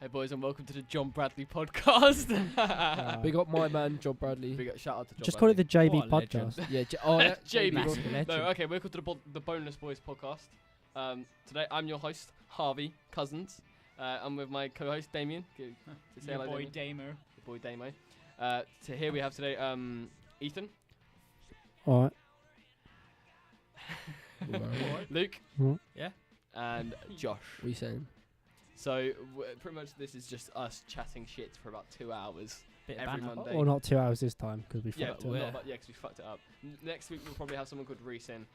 Hey boys, and welcome to the John Bradley podcast. Big up my man, John Bradley. Big up, shout out to John Just call it the Bradley. JB What a legend. podcast. Yeah, JB. Massive legend. No, okay, welcome to the Boneless Boys podcast. Today I'm your host, Harvey Cousins. I'm with my co-host Damien. Say Your hello, boy Damien. Damo. Your boy Damo. So here we have today Ethan, All right. Luke, Mhm. Yeah. and Josh. What are you saying? So pretty much this is just us chatting shit for about 2 hours. Bit of Every banter. Monday. Or not 2 hours this time because we Yeah, fucked well, it not up. about, yeah, 'cause we fucked it up. Next week we'll probably have someone called Reese in.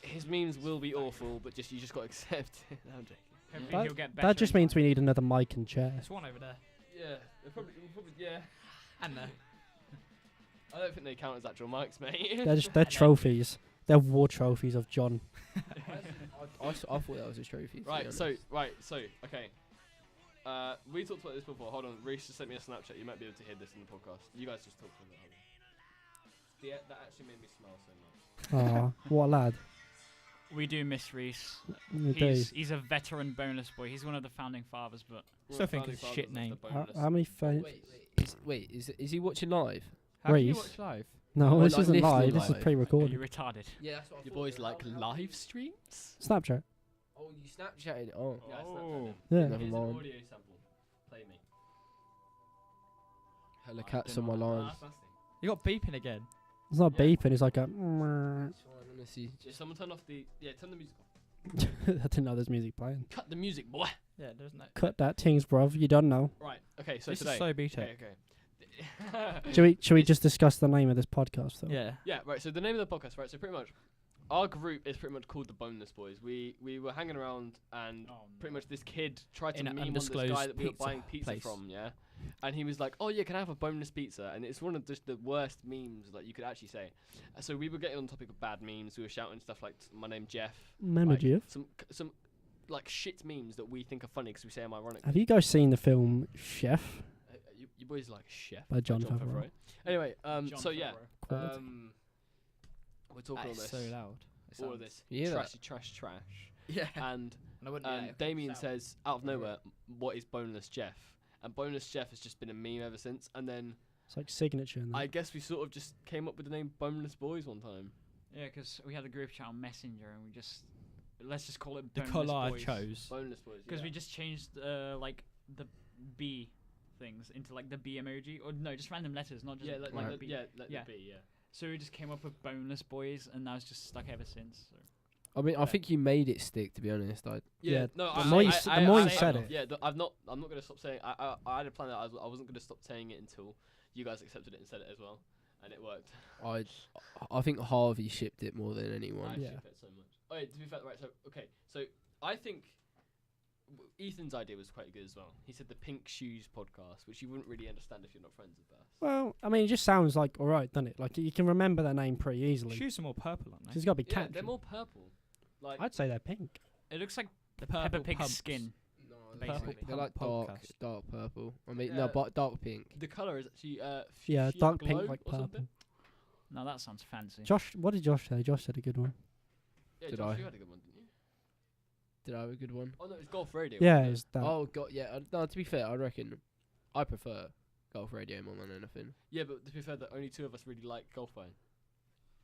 His memes will be awful, but you just got to accept it. No, I'm joking. Hopefully he'll get better. That just in means time. we need another mic and chair. There's one over there. Yeah, we'll probably yeah. And there. I don't think they count as actual mics, mate. They're trophies. They're war trophies of John. I thought that was a trophy. to be Right, so honest. okay. We talked about this before. Hold on, Reese just sent me a Snapchat. You might be able to hear this in the podcast. You guys just talked about it. That actually made me smile so much. Ah, what a lad. We do miss Reese. We do. He's a veteran boneless boy. He's one of the founding fathers, but We're Still the think founding it's a fathers shit of the name. boneless. How many Is he watching live? how can you Reese? watch live? No, Well, this like isn't listening live. This is live. Are pre-recorded. you retarded? Yeah, that's what Your boys like live streams? Snapchat. Oh, you Snapchatted? Oh. Yeah, Oh. Yeah. Never Here's mind. an audio sample. Play me. Hella I cats don't on my know. lines. You got beeping again. It's not Yeah. beeping. It's like a. That's fine, let me see. Someone turn off the turn the music off. I didn't know there's music playing. Cut the music, boy. Yeah, there's no. Cut that things, bruv. You don't know. Right. Okay. So This today. is so BTEC. Okay. Should we just discuss the name of this podcast though? Yeah. Yeah, right. So the name of the podcast, right? So pretty much, our group is pretty much called the Boneless Boys. We were hanging around, and pretty much this kid tried to In an meme on this guy undisclosed that we were pizza buying pizza place. from, yeah. And he was like, "Oh yeah, can I have a boneless pizza?" And it's one of just the worst memes that you could actually say. So we were getting on the topic of bad memes. We were shouting stuff like, "My name Jeff." Remember, like, Jeff? some like shit memes that we think are funny because we say them ironically. Have you guys seen the film Chef You boys like Chef by John Favreau? Anyway, John so yeah, Favreau. Quality. we're talking all this, so loud. all of this, You hear that? trash, Yeah. and And I wouldn't Damien says out of nowhere, "What is Boneless Jeff?" And Boneless Jeff has just been a meme ever since. And then It's like signature. And I guess we sort of just came up with the name Boneless Boys one time. Yeah, because we had a group chat on Messenger, and we just let's just call it The Boneless colour I Boys. chose. Boneless Boys. Because yeah. we just changed like the B things into like the B emoji, or no, just random letters, not just yeah, like, like the, B. yeah, let Yeah. the B, yeah. So we just came up with Boneless Boys, and now it's just stuck ever since. So. I mean, I Yeah. think you made it stick, to be honest. Yeah, no, the more you said it. Yeah, I'm not gonna stop saying. I had a plan that I wasn't gonna stop saying it until you guys accepted it and said it as well, and it worked. I think Harvey shipped it more than anyone. I Yeah. ship it so much. Oh, yeah, to be fair, right? So I think Ethan's idea was quite good as well. He said the Pink Shoes podcast, which you wouldn't really understand if you're not friends with us. Well, I mean, it just sounds like alright, doesn't it? Like you can remember their name pretty easily. Shoes are more purple, aren't So they? it's got to be Yeah, catchy. they're more purple. Like I'd say they're pink. It looks like The Peppa purple Pig's pumps. skin. no, Basically. They're like dark Podcast. purple. I mean, Yeah. no, but dark pink. the color is actually Yeah, fuchsia dark pink glow like or purple. something. No, that sounds fancy. Josh, what did Josh say? Josh said a good one. Yeah, Did Josh, I? you had a good one, didn't you? Did I have a good one? Oh no, it's Golf Radio. Yeah, wasn't it's it? that. Oh god, yeah. No, to be fair, I reckon I prefer Golf Radio more than anything. Yeah, but to be fair, the only two of us really like Golf Phone.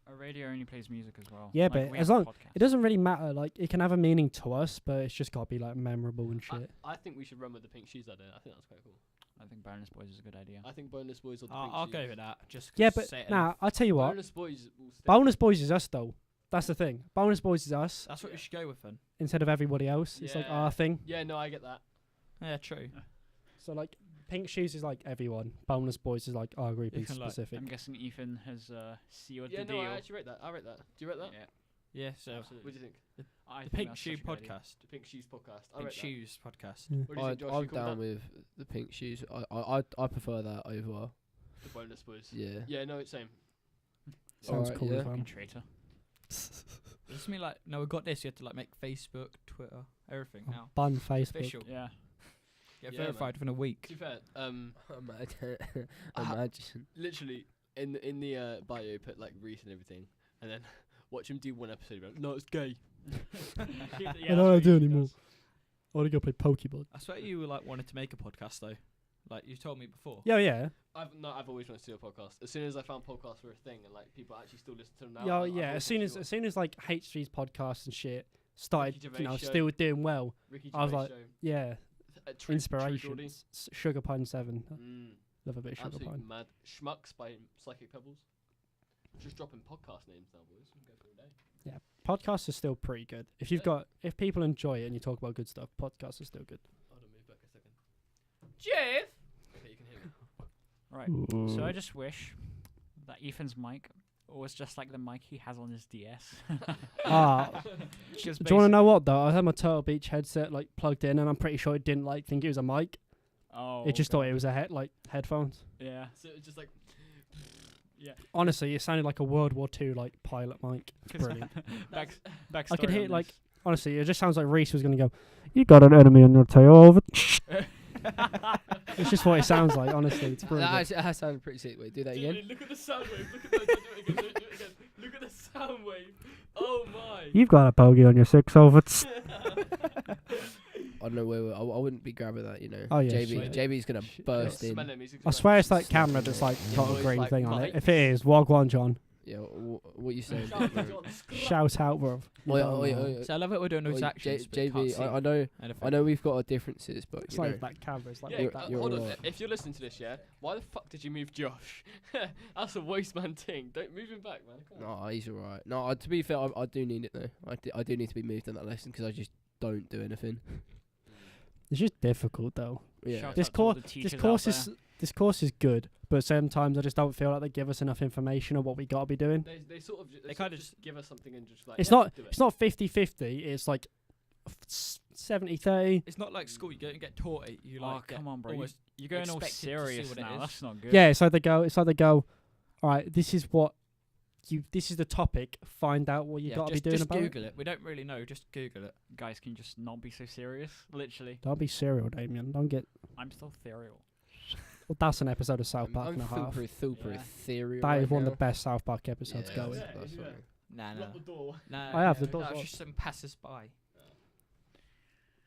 Our radio only plays music as well. Yeah, Like, but we as have a long- podcast. It doesn't really matter. Like it can have a meaning to us, but it's just got to be like memorable and shit. I think we should run with the Pink Shoes idea. I think that's quite cool. I think Boneless Boys is a good idea. I think Boneless Boys or the Pink I'll Shoes. go with that. Just Yeah, 'cause but say it nah, I'll tell you what. Boneless Boys will stick. Bonus Boys is us though. That's the thing. Bonus Boys is us That's what we should go with then. instead of everybody else. It's like Yeah. our thing. Yeah, no, I get that. Yeah, true. So like Pink Shoes is like everyone. Bonus Boys is like our group You in can, like, specific. I'm guessing Ethan has sealed Yeah, the no, deal. I actually rate that. I rate that. Do you rate that? Yeah, Yeah, so What do you think? I the think Pink that's Shoe such a good idea. podcast. The Pink Shoes podcast. I Pink rate Shoes podcast. Yeah. That. What do you think, Josh? I'm You cool with down that? with the Pink Shoes. I prefer that over. The Boneless Boys. Yeah. Yeah, no, it's same. Sounds Alright, cool yeah. as well. Fucking traitor. Does it mean like no? We got this. You have to like make Facebook, Twitter, everything Oh, now. Ban Facebook. Official. Yeah. Get Yeah, verified within a week. To be fair, Imagine. Ah. Imagine. literally in the bio put like Reese and everything, and then watch him do one episode. About, no, it's gay. Yeah, I that's don't know what how to do he anymore. does. I want to go play Pokemon. I swear you were like wanted to make a podcast though. Like you told me before. Yeah. I've always wanted to do a podcast. As soon as I found podcasts were a thing and like people actually still listen to them now. Yeah. As soon as like HG's podcast and shit started, Ricky Gervais show. still doing well. Ricky I was Gervais like, show. yeah, True inspirations. Sugar Pine 7. Mm, Love a bit of Sugar absolutely Pine. mad. Schmucks by Psychic Pebbles. Just dropping podcast names now, boys. We can go for a day. Podcasts are still pretty good. If people enjoy it and you talk about good stuff, podcasts are still good. Hold on, move back a second. Jeff. Okay, you can hear me. Right. So I just wish that Ethan's mic was just like the mic he has on his DS. Ah, do you want to know what though? I had my Turtle Beach headset like plugged in, and I'm pretty sure it didn't like think it was a mic. Oh. It just thought it was a headphones. Yeah. So it's just like. Honestly, it sounded like a World War II like pilot mic. It's brilliant. Backstory I could hear on like this. honestly, it just sounds like Reese was gonna go. You got an enemy on your tail. It's just what it sounds like. Honestly, it's brilliant. That sounded pretty sick. Wait, do that again. Look at the sound wave. Look at that. Do it again. Do it again. Look at the sound wave. Oh my. You've got a bogey on your 6 over. I don't know where I wouldn't be grabbing that, you know. Oh, yeah, JB's shit. gonna Shit, burst in. Smell him, he's I swear it's that camera that's like got Oh, a it's green like thing on it. lights. If it is, Wagwan John, Yeah, what you saying? shout out, bro. So I love it. We're doing those Oi, actions. but JB, can't see I know anything. we've got our differences, but It's you know. like that camera. It's like Yeah, You're- that. you're hold on. alright. If you're listening to this, yeah, why the fuck did you move Josh? That's a waste man thing. Don't move him back, man. Come on. No, he's alright. No, to be fair, I do need it though. I do need to be moved on that lesson because I just don't do anything. It's just difficult though. Yeah. Shout This out to all course, the teachers this course is good, but sometimes I just don't feel like they give us enough information on what we gotta be doing. They sort of They kind kinda of just give us something and just like It's yeah, not do it. it's not 50-50. It's like 70-30. It's not like school. You don't get taught it. You Oh, like come get on, bro. almost You're going all expected to see serious what it now. is. That's not good. Yeah, it's like they go. All right, this is what this is the topic. Find out what you yeah, gotta just, be doing just about it. Google it. We don't really know. Just Google it. Guys, can you just not be so serious? Literally. Don't be serial, Damien. Don't get. I'm still ethereal. Well, that's an episode of South Park I'm and a half. super Yeah. ethereal. That right is one of now. the best South Park episodes Yeah, going. Yeah, that's yeah. right. Nah, Lock the door. nah. I have the That doors was locked. just some passers by.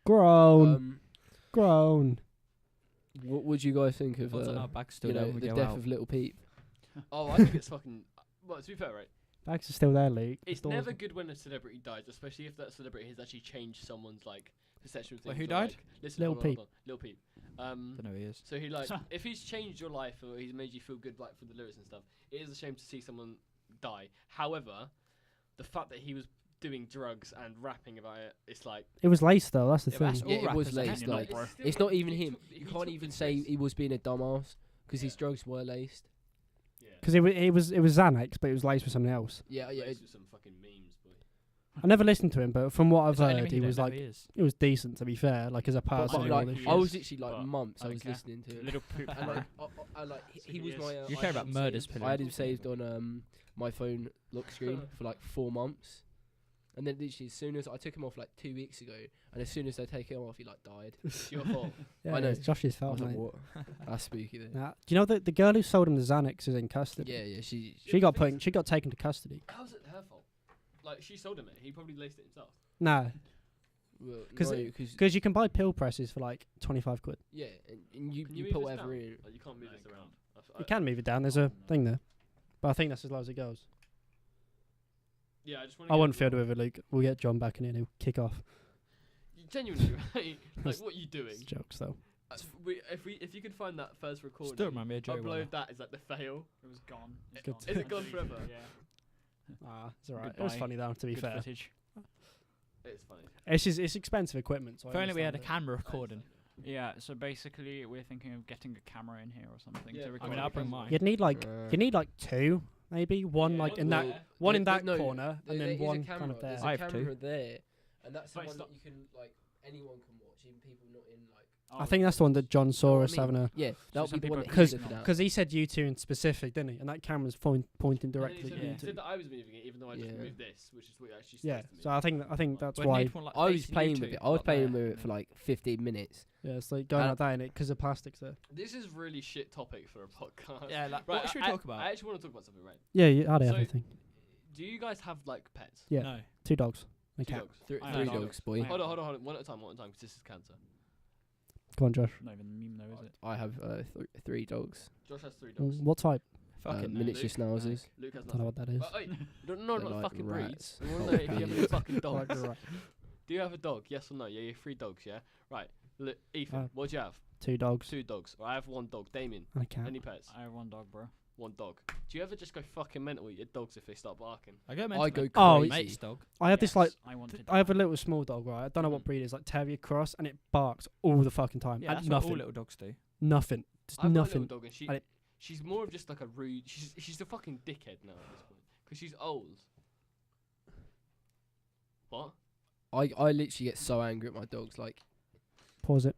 Grown. What would you guys think of What's on our back still you know, there when we the go death out? of Little Peep? Oh, I think it's fucking. Well, to be fair, right? Bags are still there, Luke. It's Doors- never good when a celebrity dies, especially if that celebrity has actually changed someone's like perception of Wait, things. who or, died? Like, listen, Lil hold on, Peep. hold on. Lil Peep. Don't know who he is. So he like, if he's changed your life or he's made you feel good, like for the lyrics and stuff, it is a shame to see someone die. However, the fact that he was doing drugs and rapping about it, it's like It was laced though. That's the Yeah, thing. but that's all Yeah, it was rappers, laced. isn't it? Like, bro. it's not even he him. took- he You took can't the even say piss. he was being a dumbass because his Yeah. drugs were laced. Yeah. Because it was Xanax, but it was laced with something else. Yeah, yeah. Laced with some fucking memes, boy. I never listened to him, but from what I've Is that heard, anything he you was don't know like who he is? it was decent to be fair, like as a But, person. and like, all this he shit. I is, was literally like but months. I I don't was care. listening to it. Little poop. And like, I like So he was he my. is. You I care had about him murders, saved- Pillow. I had him saved on my phone lock screen for like 4 months, and then literally as soon as I took him off like 2 weeks ago, and as soon as they take him off, he like died. It's your fault. Yeah, I know. it's Josh's I fault, was like, mate. what? That's spooky then. Nah, do you know that the girl who sold him the Xanax is in custody? Yeah, yeah. She She got taken to custody. How's it her fault? Like she sold him it. He probably laced it himself. Nah, well, 'Cause no, it- 'cause- because you can buy pill presses for like 25 quid. yeah, and you Can you move put this whatever down? in. Like, you can't move No, this you around. You can move it down. There's a thing there, but I think that's as low as it goes. Yeah, I just want. I wouldn't feel to with it, Luke. We'll get John back in here and he'll kick off. Genuinely, right? Like, That's- what are you doing? It's jokes though. If you could find that first recording, Still remind me of Joey upload Weller. that is like the fail. It was gone. It's Good. gone. Is it gone forever? Yeah. It's alright. It was Goodbye. funny though. To be Good fair, footage. It's funny. it's expensive equipment. So I If only we had a understand camera recording. Yeah. So basically, we're thinking of getting a camera in here or something Yeah, to I record. mean, I'll bring it. mine. You'd need like Uh, you need like two, maybe one Yeah, like in well, that one in there- that no, corner, and there then is a one camera, kind of there. There's I a have two. camera there, and that's the But one it's that you can like anyone can watch, even people not in like. I think that's the one that John saw what I us mean? having a. Yeah, that would some be the one people that are he's Cause- looking at. Because he said you two in specific, didn't he? And that camera's pointing And then directly he said, at he you two. said that I was moving it, even though I just Yeah. moved this, which is what it actually Yeah, supposed to so move. I think that's We'd why. need one, like, I was facing playing you with two, it. I was not playing there, with it and for then- like 15 minutes. Yeah, it's like going And- like that in it because the plastic's there. This is really shit topic for a podcast. Yeah, like, Right, what should we talk about? I actually want to talk about something, right? Yeah, you add So- everything. Do you guys have like pets? Yeah. No. 2 dogs. A Two cat. dogs. Three I have dogs, boy. I- Hold on. One at a time, because this is cancer. Come on, Josh. Not even a meme though, is it? I have 3 dogs. Josh has 3 dogs. What type? Fucking Miniature Luke. schnauzers. Luke has Don't know nothing. what that is. But, oi, no, They're not like fucking breeds. rats. We want to know if you have any fucking dogs. Right. Do you have a dog? Yes or no? Yeah, you have 3 dogs, yeah? Right. Look, Ethan, what do you have? 2 dogs 2 dogs. I have 1 dog. Damien, and a cat. any pets? I have 1 dog, bro. 1 dog. Do you ever just go fucking mental with your dogs if they start barking? I go I go Oh, crazy. mate's dog. I have this like. I wanted. I have a little small dog, right? I don't know what breed it is, like Terrier Cross, and it barks all the fucking time. Yeah, and that's what all nothing. little dogs do. Nothing. Just I've got a nothing. little dog and And it- she's more of just like a rude. She's a fucking dickhead now at this point because she's old. What? I literally get so angry at my dogs. Like, Pause it.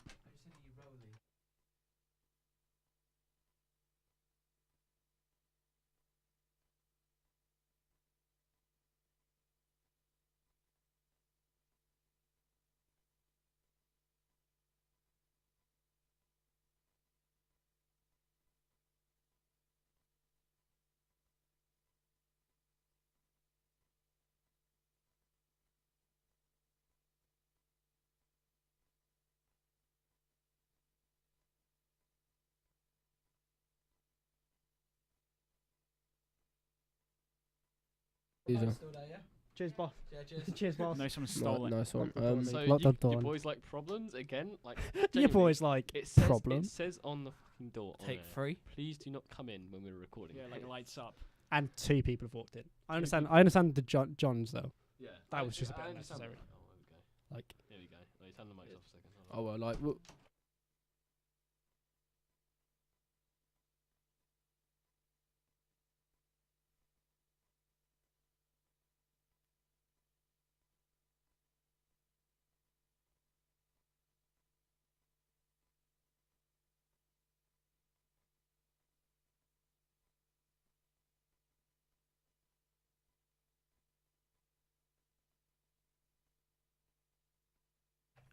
Cheers, boss. Yeah, cheers. Cheers, boss. No, someone stole it. nice one. So Lock that door your on. boys like problems again? Like Your genuinely, boy's like it says, problem. It says on the fucking door. on Take there, 3. Please do not come in when we're recording. Yeah, like lights up. And 2 people have walked in. I Two understand. people. I understand the Johns though. Yeah. That was just a bit I understand unnecessary. that. Oh, there we go. Like, There we go. No, you turn the mics off a second. Oh well, like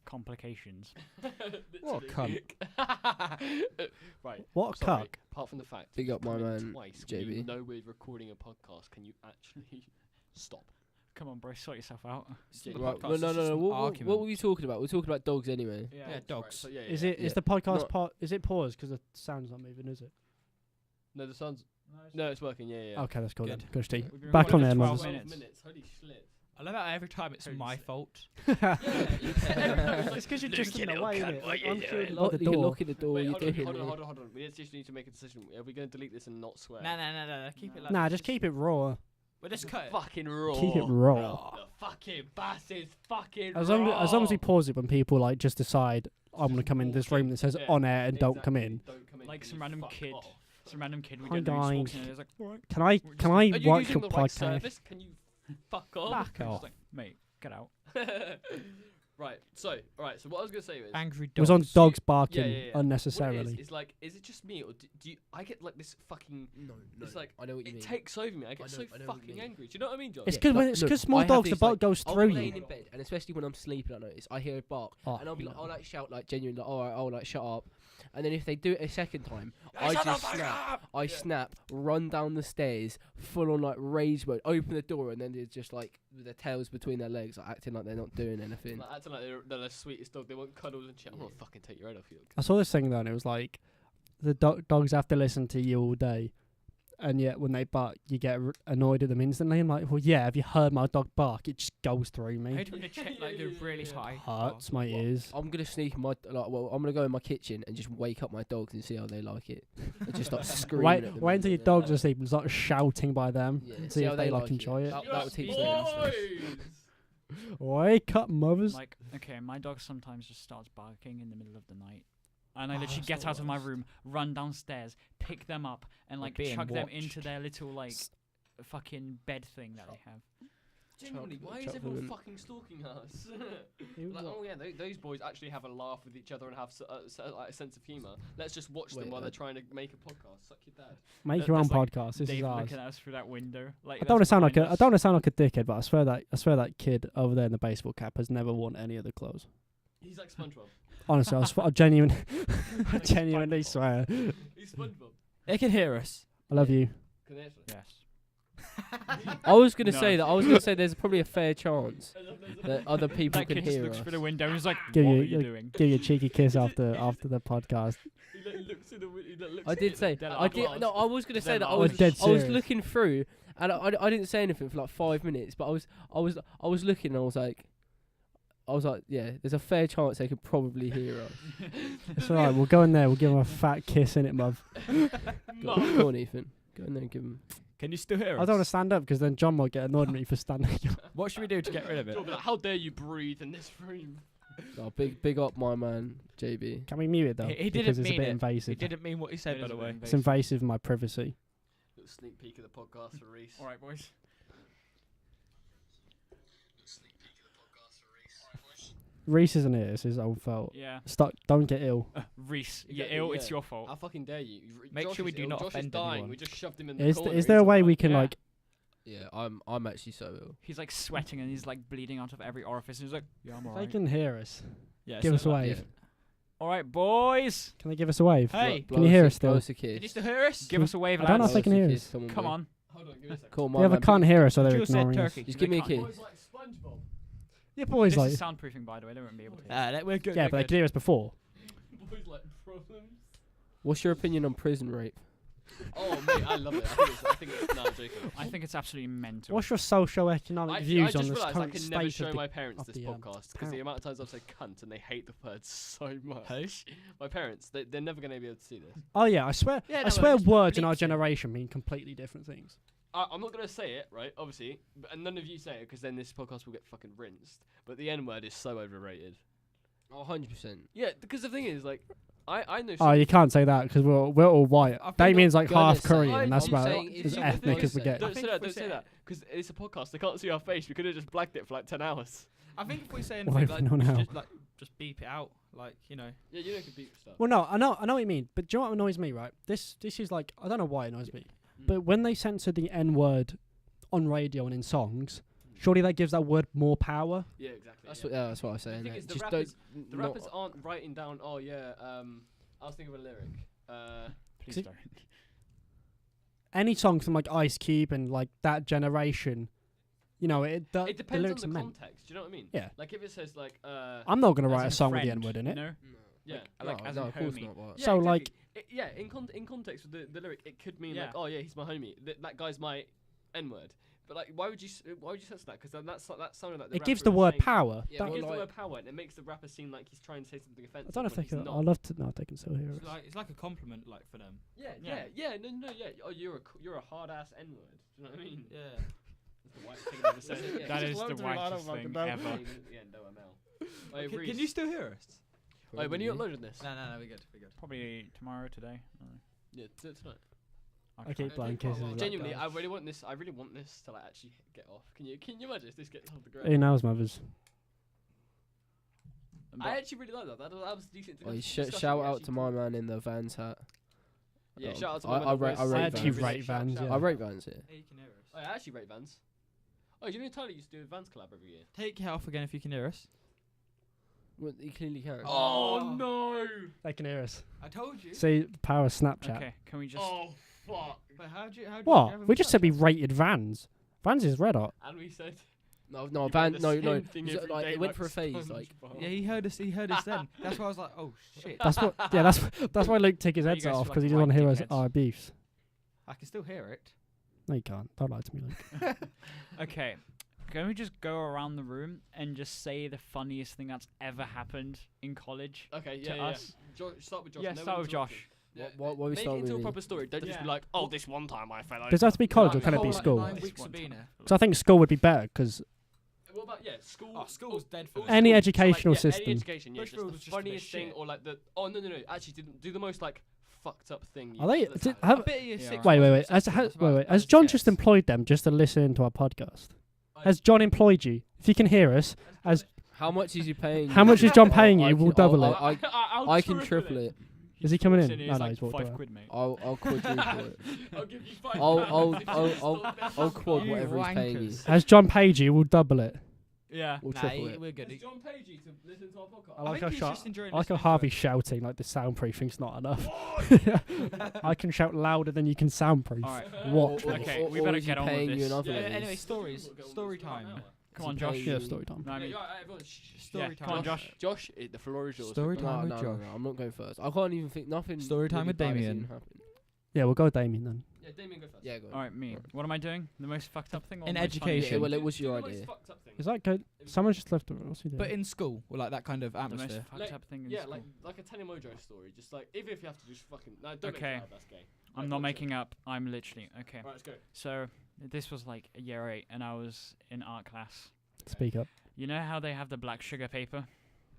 Complications. What a Literally. Right. what a Sorry. cuck. Apart from the fact Big you've up my come in man, twice when you JB. know we're recording a podcast. Can you actually stop? Come on, bro, sort yourself out. Jamie, right. podcast No, is no, just no, no. an What argument. were we talking about? We're talking about dogs anyway. Yeah, Right, dogs. so yeah, Is yeah, it? Is yeah. the podcast Not- part? Is it paused because the sound's not moving? Is it? No, the sun's. No, it's working. Yeah, yeah. Okay, that's cool then. Good. Good, Steve. We've been Back on recording there, for Moses. 12 minutes. Holy shit. I love how every time it's Holy my shit. fault. It's because you're just in the way, isn't it? I'm shielding by the You're door. locking the door. Wait, You're hold on, doing hold on, it. hold on, hold on. We just need to make a decision. Are we going to delete this and not swear? No. Keep it like. Nah, just keep it raw. We'll just cut it. Fucking raw. Keep it raw. The fucking bastards. Fucking As raw. long as we pause it when people like just decide I'm gonna come in this room that says Yeah, on air and don't come in. Don't come in. Like Can some you random fuck kid. off? Some random kid we Hi, don't know who walks guys. in and is like, "Alright." Can I Are you watch using your the right podcast? service? Can you fuck off? Fuck off. Like, mate, get out. Right. So, alright. So what I was gonna say is, Angry It was dogs. on dogs barking yeah. What it unnecessarily. is like, is it just me or do you? I get like this fucking. No. It's like I know what you it mean. takes over me. I get I so know what you fucking mean. angry. Do you know what I mean, John? It's Yeah, because look, small I have dogs, the this, bark like, goes I'll through be you. laying in bed, and especially when I'm sleeping, I notice I hear a bark, Oh, and I'll be like, no. I'll like shout like genuinely, like, alright, I'll like shut up, and then if they do it a second time, I just snap. I snap, run down the stairs, full on like rage mode, open the door, and then they're just like with their tails between their legs, like, acting like they're not doing anything. Like, acting like they're the sweetest dog. They want cuddles and shit. I'm gonna fucking take your head off you. I saw this thing though, and it was like the dogs have to listen to you all day, and yet when they bark, you get annoyed at them instantly. I'm like, well, yeah, have you heard my dog bark? It just goes through I me. hate when they check like the really high. Hurts my ears. I'm gonna sneak in my I'm gonna go in my kitchen and just wake up my dogs and see how they like it. And just start screaming at them. Wait until your dogs are asleep and start shouting by them. Yeah, See how if they like it. enjoy it. That will teach them. Boys! Wake up, mothers. Like, okay, my dog sometimes just starts barking in the middle of the night. And I Oh, literally that's get the out of my worst. room, run downstairs, pick them up, and They're like being chug them watched. into their little like fucking bed thing that they have. Genuinely, why is Chocolate everyone and- fucking stalking us? Who Like, what? oh yeah, those boys actually have a laugh with each other and have like a sense of humour. Let's just watch them Wait, while they're trying to make a podcast. Suck your dad. Make your own That's like podcast. This Dave is ours. looking at us through that window. Like, I don't want to that's sound like behind I us. don't want to sound like a dickhead, but I swear that kid over there in the baseball cap has never worn any of the clothes. He's like SpongeBob. Honestly, I genuinely Like genuinely SpongeBob. swear. He's SpongeBob. They can hear us. I love you. Can they actually? Yes. I was gonna No. say that. I was gonna say there's probably a fair chance that other people That can kid just hear looks us. through the window and he's like, Give "What you- are you doing?" Give you a cheeky kiss after the podcast. He looks through the window. He looks I did at say. the I did. glass. No, I was gonna say Then that. I I was was. dead I was serious. looking through, and I didn't say anything for like 5 minutes. But I was looking, and I was like, yeah. There's a fair chance they could probably hear us. It's alright. We'll go in there. We'll give him a fat kiss in it, bruv. Go on, Ethan. Go in there and give him. Can you still hear us? I don't want to stand up because then John might get annoyed at me for standing up. What should we do to get rid of it? You'll be like, how dare you breathe in this room? Oh, big up my man JB. Can we mute it though? He Because didn't it's a mean bit it. He invasive. didn't mean what he said, It by is the a bit way. It's invasive of my privacy. Little sneak peek of the podcast for Reese. All right, boys. Reese isn't here. It's his own fault. Yeah. Stop! Don't get ill. Reese, you're Exactly, ill. It's yeah. your fault. How fucking dare you? Make Josh sure we is do ill, not Josh offend is dying. anyone. We just shoved him in the Is corner. there a He's way we alright. can Yeah. like? Yeah, I'm actually so ill. He's like sweating and he's like bleeding out of every orifice. And he's like, "Yeah, I'm They alright." can hear us. Yeah, Give so us a like- wave. Yeah. All right, boys. Can they give us a wave? Hey, Can you hear us Blow still? us a kiss. can you still hear us? Give us a wave, I don't know lads. if they can hear Blow us. a kiss, come Come boy. on. Hold on, give me a second. Cool, They either man, can't hear us or they're Jules said ignoring us. turkey. Just They give me a can't- kiss. Boys like SpongeBob. Yeah, boys This like. is soundproofing, by the way. They won't be able to. We're good. Yeah, we're but they good. could hear us before. Boys like problems. What's your opinion on prison rape? Oh mate, I love it. I think it's no, I'm joking. I think it's absolutely mental. What's your socio-economic I views just on this realised I current can state never of show the? my parents of this the, podcast because the amount of times I've said cunt and they hate the word so much. Who? My parents, they're never going to be able to see this. Oh yeah, I swear. Yeah, I no, swear, just words in our bleeps it. generation mean completely different things. I'm not going to say it, right? Obviously, and none of you say it because then this podcast will get fucking rinsed. But the N word is so overrated. Oh, 100%. Yeah, because the thing is, like, I know. Oh, you can't say that because we're all white. I think Damien's like gonna half say- Korean. I'm That's about saying if as you- ethnic as we don't get. Don't I say think that. if we Don't say say that. Because it's a podcast. They can't see our face. We could have just blacked it for like 10 hours. I think if we say Well, anything, they've known how. just beep it out, like you know. Yeah, you know, could beat stuff. Well, no, I know what you mean. But do you know what annoys me? Right, this is like I don't know why it annoys me. But when they censor the N word on radio and in songs, surely that gives that word more power. Yeah, exactly. That's yeah. what. Yeah, that's what I was The saying. thing innit? is, the Just rappers- don't. The not- rappers aren't writing down. Oh yeah. I was thinking of a lyric. Please See- don't. Any songs from like Ice Cube and like that generation, you know, It the depends lyrics on are the meant. context. Do you know what I mean? Yeah. Like if it says like. I'm not gonna As write in a song with the friend, N word in it. You know? Yeah. Like, no, as no, in of course homie. not. But Yeah, So, exactly. like- Yeah, in context with the lyric, it could mean like, Yeah. oh yeah, he's my homie. That guy's my N word. But like, why would you censor that? Because that's sounding like the It gives rapper the is word saying- power. Yeah, It Don't- well, gives the like- word power, and it makes the rapper seem like he's trying to say something I offensive. don't know if when they he's can. not. I'd love to know if they can still hear us. It's like a compliment, like for them. Yeah, Yeah. yeah. Oh, you're a hard ass N word. Do you know what I mean? Yeah. That's the whitest thing I've ever said. Yeah, That just is the loads of it, I don't whitest fucking thing know. ever. Yeah, no ML. Wait, Can Reese. you still hear us? Wait, when are you uploading this? No, we're good. We're good. Probably tomorrow, today. Yeah, tonight. I keep blowing Okay, kisses. well, like genuinely, that. I really want this to like actually get off. Can you imagine if this gets off the ground? Who knows, mothers? I actually really like that. That was decent. Oh, discussion. shout We out actually to my man in the Vans hat. Yeah, Oh, shout out to I- my I man that rate- wears I rate I actually Vans. rate Vans. Shout Yeah. I rate Vans here. Hey, you can hear us. Oh, I actually rate Vans. Oh, do you know Tyler used to do a Vans collab every year? Take your hat off again if you can hear us. Well, you clearly can. Oh, no! They can hear us. I told you. See, the power of Snapchat. Okay, can we just? Oh fuck! But how do you? What? We just said we rated Vans. Vans is red hot. And we said No, you no, read Van, the no, no. same thing It's every like, day it went like for a phase. Like, SpongeBob. Yeah, he heard us. He heard us then. That's why I was like, oh shit. That's what. Yeah, that's why Luke took his You heads guys off feel because like he doesn't want to hear us white our beefs. I can still hear it. No, you can't. Don't lie to me, Luke. Okay, can we just go around the room and just say the funniest thing that's ever happened in college? Okay, To yeah, yeah. us? Start with Josh. Yeah, no start one with interrupting. Josh. Yeah, what we make start it into a with? proper story. Don't just be Yeah. like, oh, this one time I fell over. Does that have to be college or Like, can it the be whole, school? 9 This weeks one of being time. here. Because I think school would be better because What about school? Oh, school's dead for all them. Any school. educational Any system. education, yeah. Bushfield was Just the just a bit funniest thing, shit. or like the. Oh no. Actually, do the most like fucked up thing. are they? that's Did, happened. have, A bit of year Yeah, six. right. wait. was Has, the has, same, that's about has as John it just gets. employed them just to listen to our podcast? I- Has John employed you? If you can hear us, as How much is he paying? how you? much is John paying I you? can- We'll double I'll- it. I'll I can triple it. Is he coming walks in? and No, he's no, like he's walked away. £5, mate. I'll quadruple it. I'll give you £5. I'll if you I'll just stop that. I'll quad You whatever he's paying you. wankers. Has John paid you? We'll double it. Yeah. We'll Nah, triple it. we're good. Has John paid you to listen to our podcast? I like think how he's shout. just enjoying I like how listening to Harvey's it. shouting like the soundproofing's not enough. I can shout louder than you can soundproof. All right. Watch Or- me. Okay, we or better is he get on with paying you this. another Yeah, one of anyway, these? stories. Story time. Come on, Is he Josh. paying Yeah, you? story time. No, I mean, everyone, Story yeah, time. come on, Josh. Josh, the floor is yours. Story No, time no, with no, Josh. no, I'm not going first. I can't even think nothing. Story time really with bad has Damien. even happened. Yeah, we'll go with Damien then. Yeah, Damien, go first. Yeah, go on. All right, me. What am I doing? The most fucked up thing? Or In the most funny education. Yeah, thing? well, it was Do your the most idea. fucked up thing. Is that good? Someone just left. What's he doing? But in school, or like that kind of The most atmosphere. fucked Like, up thing in Yeah, school. like a Tanya Mojo story. Just like, even if you have to just fucking. No, don't make Okay. it up, that's gay. I'm Like, not watch making up. I'm literally okay. Alright, let's go. So this was like a year 8, and I was in art class. Speak up. You know how they have the black sugar paper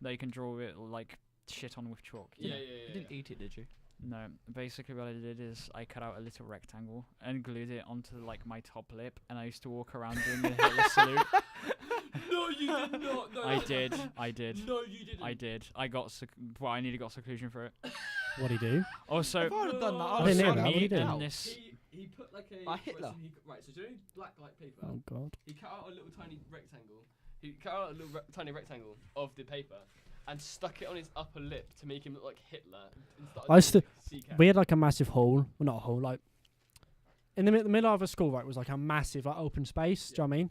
that you can draw it like shit on with chalk? Yeah, You yeah. didn't eat it, did you? No, basically what I did is I cut out a little rectangle and glued it onto like my top lip, and I used to walk around doing the Hitler salute. No, you did not. No, I did. I did. No, you didn't. I did. I got well, I nearly got seclusion for it. What'd he do? Also, If I'd have done that, I I'd didn't have hear that. shot What did he you do? down. in this, He put like a. Like Hitler? Right, so do you know black light paper? Oh God. He cut out a little tiny rectangle. He cut out a little tiny rectangle of the paper and stuck it on his upper lip to make him look like Hitler. And started I doing, stu- like, CCAP. We had like a massive hall. Well, not a hall. Like in the middle of a school, right, was like a massive like open space. Do you know what I mean?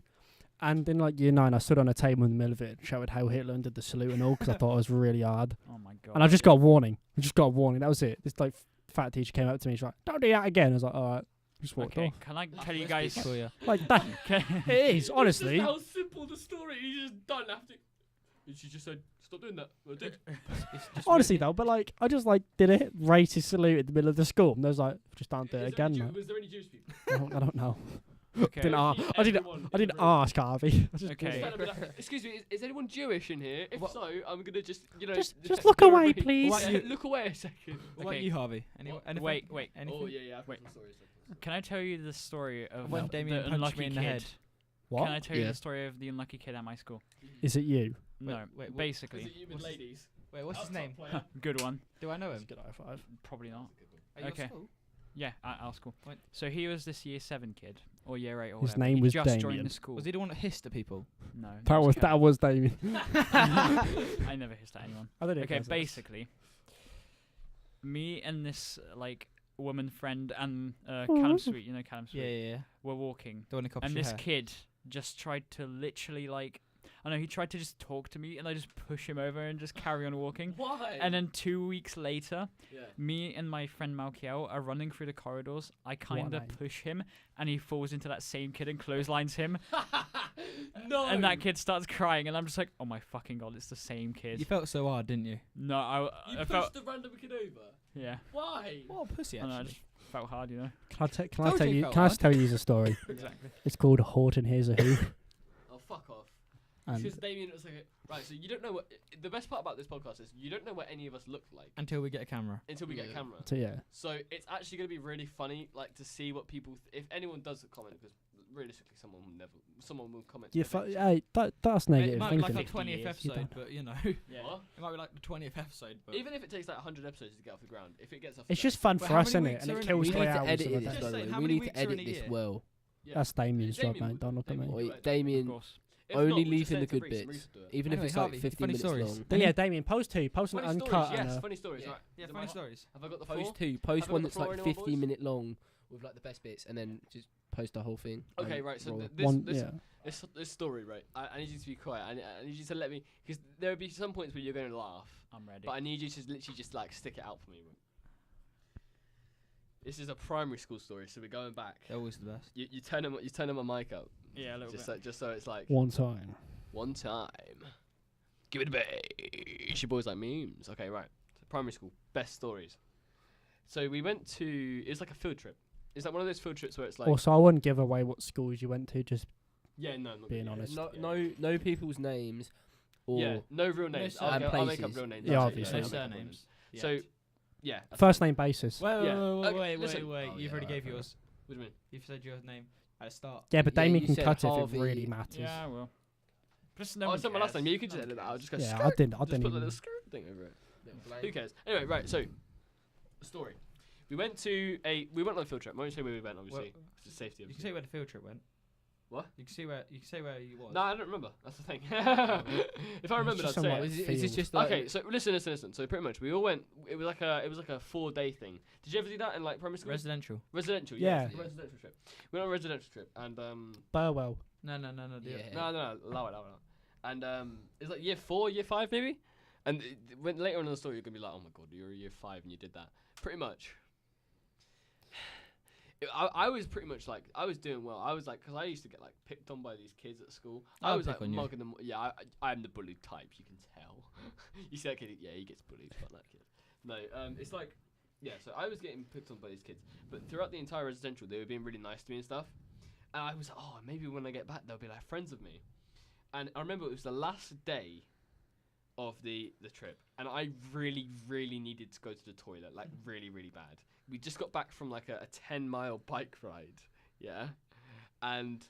And in like year 9, I stood on a table in the middle of it, shouted "Hail Hitler" and did the salute and all because I thought it was really hard. oh my god. And I just got a warning. I just got a warning. That was it. This like fat teacher came up to me. She's like, "Don't do that again." I was like, "All right." Just walked Okay, off. can I That's tell you best guys? For you. Like that. Okay. It is honestly. This is how simple the story. You just don't have to. And she just said, "Stop doing that." I did. It's just Honestly though, but like I just like did a racist salute in the middle of the school, and I was like, just don't do it Is there again, any man. Was there any Jewish people? I don't know. Okay. Didn't ask. I didn't. Everyone I in didn't the room. ask Harvey. I just Okay. did it. Stand up and be like, excuse me, is anyone Jewish in here? If What- so, I'm gonna just Just look go away, please. What you- Look away a second. What about Okay. you, Harvey? What? Anything? Wait. Anything? Oh yeah, yeah. I've got Wait. some stories. Can I tell you the story of When the Damien punched unlucky me in the kid? head. What? Can I tell you Yeah. the story of the unlucky kid at my school? Is it you? No, wait, what- basically, Is it you with What's his- ladies? Wait, what's his Up name? top player. good one. Do I know That's a him? good high five. Probably not. Are you at Okay. school? Yeah, at our school. What? So he was this year 7 kid or year 8 or His whatever. name He was just joined Damien. the school. Was he the one that hissed at people? No. That was Kevin. Damien. I never hissed at anyone. I don't know. Okay, basically, me and this like woman friend and Callum Sweet, you know Callum Sweet, Yeah. were walking, The one that copies and your this hair. kid just tried to literally like, I know he tried to just talk to me, and I just push him over and just carry on walking. Why? And then 2 weeks later, yeah. me and my friend Malkiel are running through the corridors. I kind of name? push him, and he falls into that same kid and clotheslines him. No. And that kid starts crying, and I'm just like, oh my fucking god, it's the same kid. You felt so hard, didn't you? No, I You pushed felt, the random kid over. yeah. Why? What a pussy, I don't know, I actually. just felt hard, you know. Can I tell Told you you? felt Can I hard. just tell you a story? Exactly. It's called Horton Here's a Who. Oh, fuck off. And Because Damien was like, right, so you don't know what. The best part about this podcast is you don't know what any of us look like Until we get a camera. until we get a Yeah. camera. so yeah, So it's actually going to be really funny, like, to see what people. If anyone does comment, because realistically, someone will comment. you eventually. hey, that's It negative might be like thinking. the 20th 50 years. episode, don't- but you know. Yeah. What? It might be like the 20th episode, but. Even if it takes like 100 episodes to get off the ground, if it gets off, It's the just fun Wait, for how us, many isn't it? weeks And are it in a kills We year? 3 need to hours. edit of the this, day. Just by the saying, way. how We many need weeks to are in edit a this year? well. yeah. That's Damien's job, Damien mate. would- Don't look at Damien me. would do Wait, it. Damien, Of course. If only not, we'll leave just in the send it to good Reece and bits. Reece will do it. Even if Anyway, it's like Harvey, 50 funny minutes stories. long. But yeah, Damien, post Funny an stories, uncut. yes, and a- funny stories. Yeah. Right. Yeah, Is it funny my- stories. Have I got the Post floor? 2. Post Have I got one the that's floor, like anyone, 50 boys? minute long with like the best bits, and then just post the whole thing. Okay, and right. So roll. this yeah. this story, right? I need you to be quiet. I need you to let me, because there will be some points where you're going to laugh, I'm ready. but I need you to literally just like stick it out for me. Right? This is a primary school story, so we're going back. They're always the best. You turn my mic up, Yeah, a little just bit. just so it's like One time. one time. Give it a bass. Your boys like memes. Okay, right. So primary school, best stories. So we went to. It was like a field trip. Is that one of those field trips where it's like? Also, I wouldn't give away what schools you went to. Just Yeah, no, not being really, honest. No, yeah. no people's names. Or Yeah, no real names. No I'll, and I'll make up places. real names. Yeah, actually, obviously. I'll No make up real surnames. names. So, yeah. that's first fine. name basis. Wait, Yeah. wait, listen. wait. Oh, You've yeah, already gave fair yours. What do you mean? You've said your name at the start. Yeah, but Yeah, Damien you can said cut it if Harvey. it really matters. Yeah, I will. Just no Oh, one it's not my last cares. name. You can No just one edit that. I'll cares. just go. Yeah, skirt. I Just didn't put a even. little skirt thing over it. Who cares? Anyway, right. So, story. We went on a field trip. I won't say where we went. Obviously, Well, it's just safety. You can Obviously. say where the field trip went. What? You can say where you was. No, I don't remember. That's the thing. If I remembered, I'd just say some, it. like, Is this field. just like Okay, so listen. So pretty much, we all went. It was like a 4-day thing. Did you ever do that in like primary school? Residential. Residential, Yeah. it's a residential trip. We went on a residential trip, and Burwell. No. Do Yeah. it. no, allow it. And it's like year 4, year 5 maybe. And when later on in the story, you're gonna be like, oh my god, you're a year 5 and you did that. Pretty much. I was pretty much like, I was doing well. I was like, because I used to get like picked on by these kids at school. I I'll was pick like on you. mugging them. Yeah, I'm the bullied type. You can tell. You see that kid? Yeah, he gets bullied. Fuck that kid. No, it's like, yeah. So I was getting picked on by these kids, but throughout the entire residential, they were being really nice to me and stuff. And I was like, oh, maybe when I get back, they'll be like friends with me. And I remember it was the last day of the trip, and I really, really needed to go to the toilet, like really, really bad. We just got back from like a 10-mile bike ride, yeah, and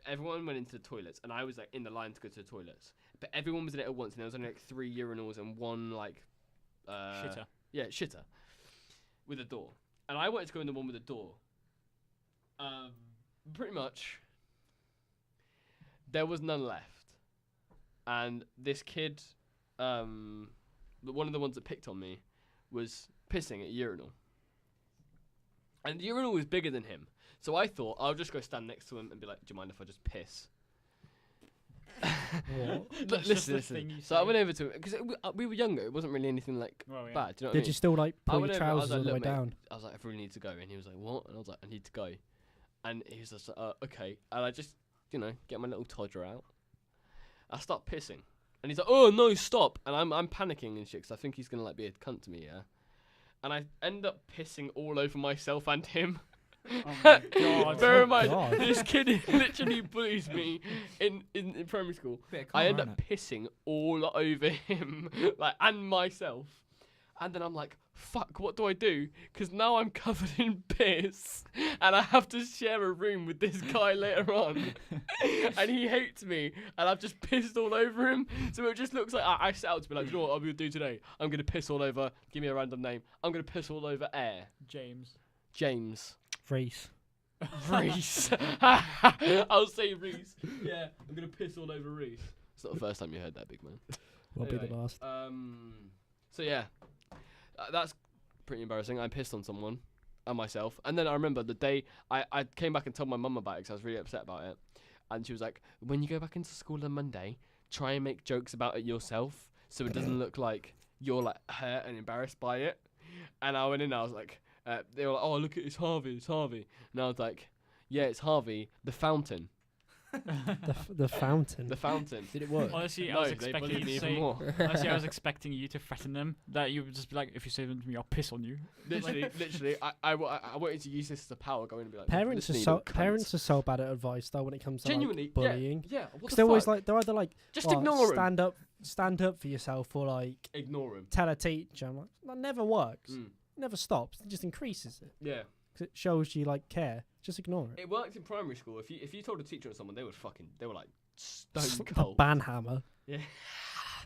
everyone went into the toilets, and I was like in the line to go to the toilets, but everyone was in it at once, and there was only like 3 urinals and one like Shitter. yeah, shitter with a door, and I wanted to go in the one with the door. Pretty much, there was none left, and this kid, one of the ones that picked on me, was pissing at a urinal. And the urinal was bigger than him. So I thought, I'll just go stand next to him and be like, do you mind if I just piss? What? Listen. So I went over to him, because we were younger. It wasn't really anything like Well, yeah. bad. Do you know what I Did mean? you still like I pull went your over, I was trousers like, all the way "Look, mate." down? I was like, I really need to go. And he was like, what? And I was like, I need to go. And he was just like, okay. And I just, get my little todger out. I start pissing. And he's like, oh, no, stop. And I'm panicking and shit, because I think he's going to, like, be a cunt to me, yeah? And I end up pissing all over myself and him. Oh my god. Bear in Oh mind, God. this kid literally bullies me in primary school. Bit of I end karma, up pissing all over him, like, and myself. And then I'm like, fuck, what do I do? Because now I'm covered in piss, and I have to share a room with this guy later on. And he hates me, and I've just pissed all over him. So it just looks like I set out to be like, you know what I'm going to do today? I'm going to piss all over, give me a random name. I'm going to piss all over Air. James. James. Reese. Reese. I'll say Reese. Yeah, I'm going to piss all over Reese. It's not the first time you heard that, big man. Will be the Anyway, last. So yeah, that's pretty embarrassing. I pissed on someone and myself, and then I remember the day I came back and told my mum about it because I was really upset about it, and she was like, "When you go back into school on Monday, try and make jokes about it yourself, so it doesn't look like you're like hurt and embarrassed by it." And I went in, I was like, they were like, "Oh, look at it's Harvey, and I was like, "Yeah, it's Harvey, the fountain." The fountain. The fountain. Did it work? Honestly, I No, was they expecting bullied you me to even say. more. Honestly, I was expecting you to threaten them that you would just be like, if you say them to me, I'll piss on you. Literally, I wanted to use this as a power, going and be like, Parents are "Listen, you so little cunt." parents are so bad at advice though when it comes to Genuinely, like bullying. Yeah, what Because the they're always fuck? like they're either like Just "Oh, ignore him. stand up for yourself or like Ignore him. tell a teacher. I'm like that never works. Mm. Never stops. It just increases it Yeah, 'cause it shows you like care. Just ignore it. it worked in primary school. If you told a teacher or someone, they were like stone The cold. banhammer. Yeah.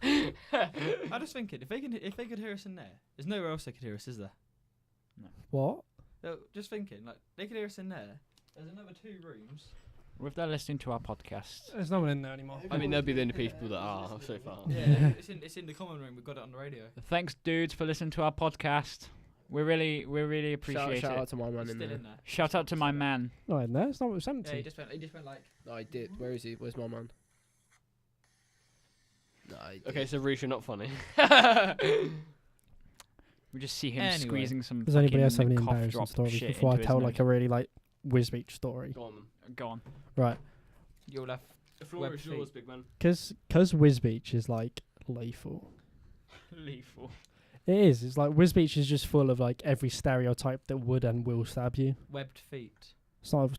I'm just thinking, if they could hear us in there, there's nowhere else they could hear us, is there? What? Just thinking, like they could hear us in there. There's another 2 rooms. If they're listening to our podcast, There's no one in there anymore. I mean, they'll be the only people that are so far. Yeah, it's in the common room. We've got it on the radio. thanks, dudes, for listening to our podcast. We really appreciate Shout it. out to my man It's in still there. in there. Shout out to my man. Not in there. It's not. It's Yeah, empty. he just went like. No, I did. Where is he? Where's my man? No, I did. Okay, so Reece, you're not funny. We just see him Anyway. squeezing some Does anybody else have fucking any cough embarrassing drop stories shit before I into his tell nose. like a really like Wisbeach story? Go on. Go on. Right. You'll have The floor Web is yours, big man. Because Wisbeach is like lethal. Lethal. It is. It's like Wisbeach is just full of like every stereotype that would and will stab you. webbed feet. It's not.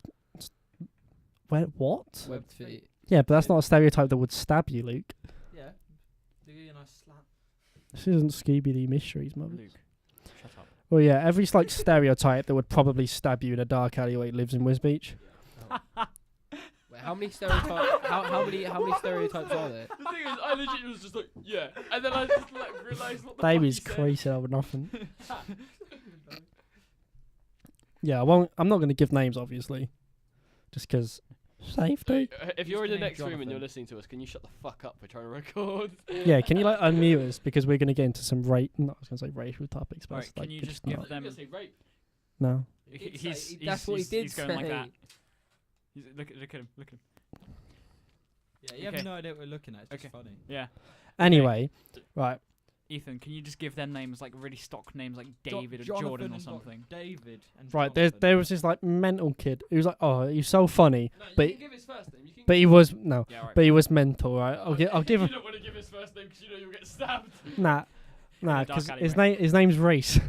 What? Webbed feet. Yeah, but that's not a stereotype that would stab you, Luke. Yeah. They give you a nice slap. This isn't Scooby Doo Mysteries, mother. Luke, shut up. Well, yeah, every like stereotype that would probably stab you in a dark alleyway lives in Wisbeach. Wait, how many stereotypes? how many stereotypes are there? The thing is, I legit was just like, yeah, and then I just like realised what the Baby's fuck he said. crazy over nothing. Yeah, I won't. I'm not going to give names, obviously, just because Safety. If you're in the the name next room and you're Jonathan. listening to us, can you shut the fuck up? We're trying to record. Yeah, can you like unmute us because we're gonna get into some not I was gonna say racial topics, but Right, it's, can like, you it's just not. give I'm them? gonna say rape. No. He did He's, say- That's what he did he's going like say. that. Look at him. Look at him. Yeah, you Okay. have no idea what we're looking at. It's just Okay. funny. Yeah. Anyway, right. Ethan, can you just give them names like really stock names like Jo- David or Jonathan Jordan or and something? David and Right, Jonathan. there was this like mental kid who was like, oh, he's so funny, No, you But- can give his first name. You can but he was no, Yeah, right. but he was mental, right? I'll Okay, give You him don't want to give his first name because you know you'll get stabbed. nah, dark because alley, his right? name's Reese.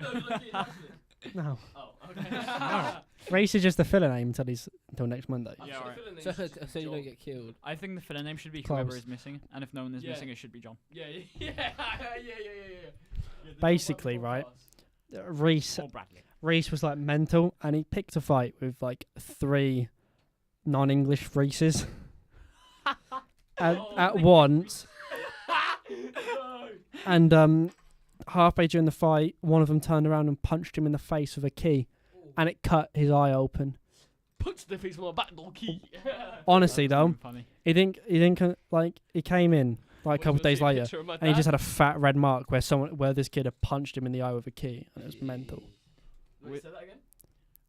No, look at it. No, Oh, okay. Reese is just a filler name until next Monday. Yeah, I've right. got a feeling So, it's just so you don't John. get killed. I think the filler name should be whoever Close. is missing, and if no one is Yeah. missing, it should be John. Yeah, the Basically, John right? Butler Reese Or Bradley. was like mental, and he picked a fight with like 3 non-English Reeses at once. podcast. No. And halfway during the fight, one of them turned around and punched him in the face with a key, and it cut his eye open. Punch the face with a back door key. Honestly, That's though, even funny. he came in like a couple of days later, and he just had a fat red mark where this kid had punched him in the eye with a key, and it was mental. Wait, say that again?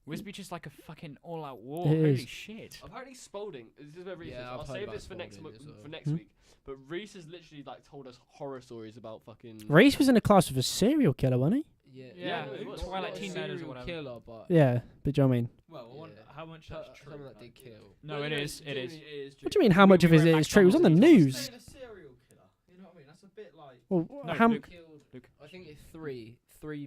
Wisbeach is like a fucking all-out war. It Holy is. shit. Apparently Spalding. This is where Reese Yeah, is. I've I'll heard save about this for next Spalding as well. for next Hmm? week. But Reese has literally like told us horror stories about fucking. Reese was in a class with a serial killer, wasn't he? Yeah, Yeah, no, it was. Twilight not a Teen Murders or serial whatever. killer, but Yeah, but do you know what I mean? Well, I wonder Yeah. how much that's true. someone that did kill. No, it is. It is. genuinely it is true. What do you mean? How much of we it were at is true? It was on the McDonald's news. Saying a serial killer. You know what I mean? That's a bit like. Well, No, how? Luke. Killed. Luke. I think it's three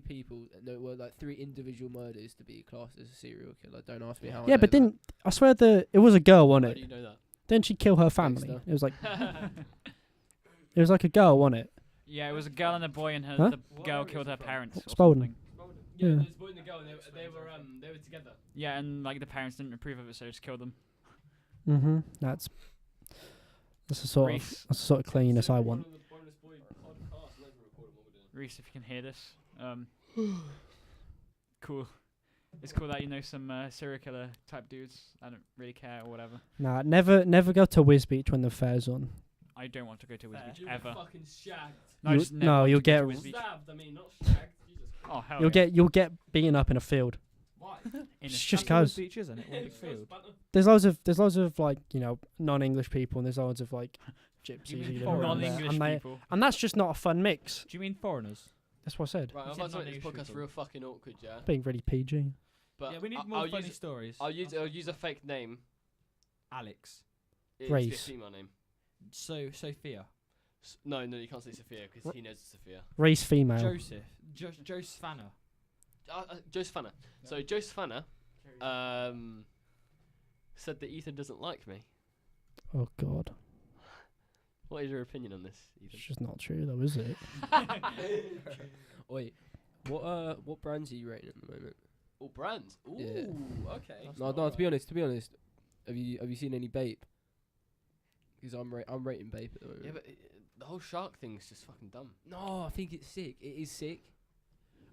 people. No, well, like 3 individual murders to be classed as a serial killer. Don't ask me how. I Yeah, know but that. I swear it was a girl, wasn't How it? do you know that? Didn't she kill her family? Dexter. It was like a girl, wasn't it? Yeah, it was a girl and a boy, and Huh? the girl killed her parents. Or Spalding. something. Yeah, Yeah. there's a boy and a girl, and they were together. Yeah, and like the parents didn't approve of it, so they just killed them. Mhm. That's the sort of Reese. that's the sort of cleanliness I want. Reese, if you can hear this, cool. It's cool that you know some serial killer type dudes. I don't really care or whatever. Nah, never go to Wisbeach when the fair's on. I don't want to go to Fair. Wisbeach You ever. fucking shagged. No, I You- just never no, want you'll to go to get- Wisbeach. Stabbed, I mean, not shagged. Jesus Christ. Oh hell You'll get beaten up in a field. Why? In a Just That's cause the beach, isn't it? One big field. there's loads of like non-English people, and there's loads of like gypsies mean who live foreign around there, non-English people. and that's just not a fun mix. Do you mean foreigners? That's what I said. Right, I'm You about said to make this non-English podcast people. real fucking awkward, yeah. Being really PG. But Yeah, we need I- more I'll funny use, stories. I'll use a fake name. Alex. It's a Race. female name. So Sophia. No, you can't say Sophia because he knows it's Sophia. Race female. Joseph. Josephana. Josephana. So Josephana said that Ethan doesn't like me. Oh God, What is your opinion on this, it's Ethan? just not true though, is it? Wait, what brands are you rating at the moment? All brands. Ooh, Yeah. okay. That's No, not no. To be right. honest, have you seen any Bape? Because I'm rating Bape at the moment. Yeah, but the whole shark thing's just fucking dumb. No, I think it's sick. It is sick.